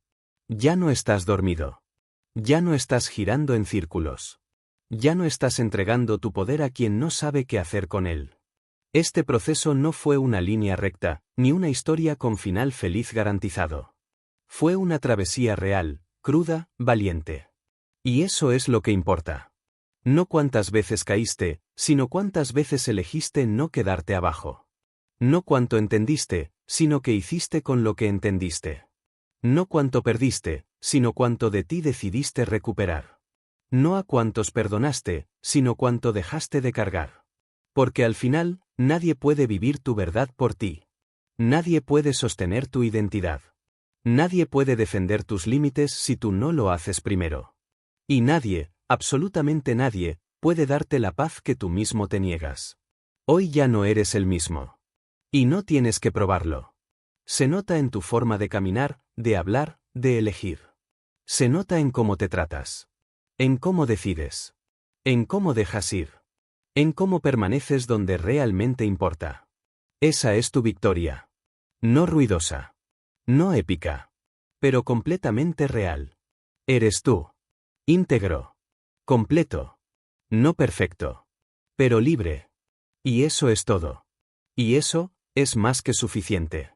Speaker 1: Ya no estás dormido. Ya no estás girando en círculos. Ya no estás entregando tu poder a quien no sabe qué hacer con él. Este proceso no fue una línea recta, ni una historia con final feliz garantizado. Fue una travesía real, cruda, valiente. Y eso es lo que importa. No cuántas veces caíste, sino cuántas veces elegiste no quedarte abajo. No cuánto entendiste, sino qué hiciste con lo que entendiste. No cuánto perdiste, sino cuánto de ti decidiste recuperar. No a cuántos perdonaste, sino cuánto dejaste de cargar. Porque al final, nadie puede vivir tu verdad por ti. Nadie puede sostener tu identidad. Nadie puede defender tus límites si tú no lo haces primero. Y nadie, absolutamente nadie, Puede darte la paz que tú mismo te niegas. Hoy ya no eres el mismo. Y no tienes que probarlo. Se nota en tu forma de caminar, de hablar, de elegir. Se nota en cómo te tratas. En cómo decides. En cómo dejas ir. En cómo permaneces donde realmente importa. Esa es tu victoria. No ruidosa. No épica. Pero completamente real. Eres tú. Íntegro. Completo. No perfecto. Pero libre. Y eso es todo. Y eso, es más que suficiente.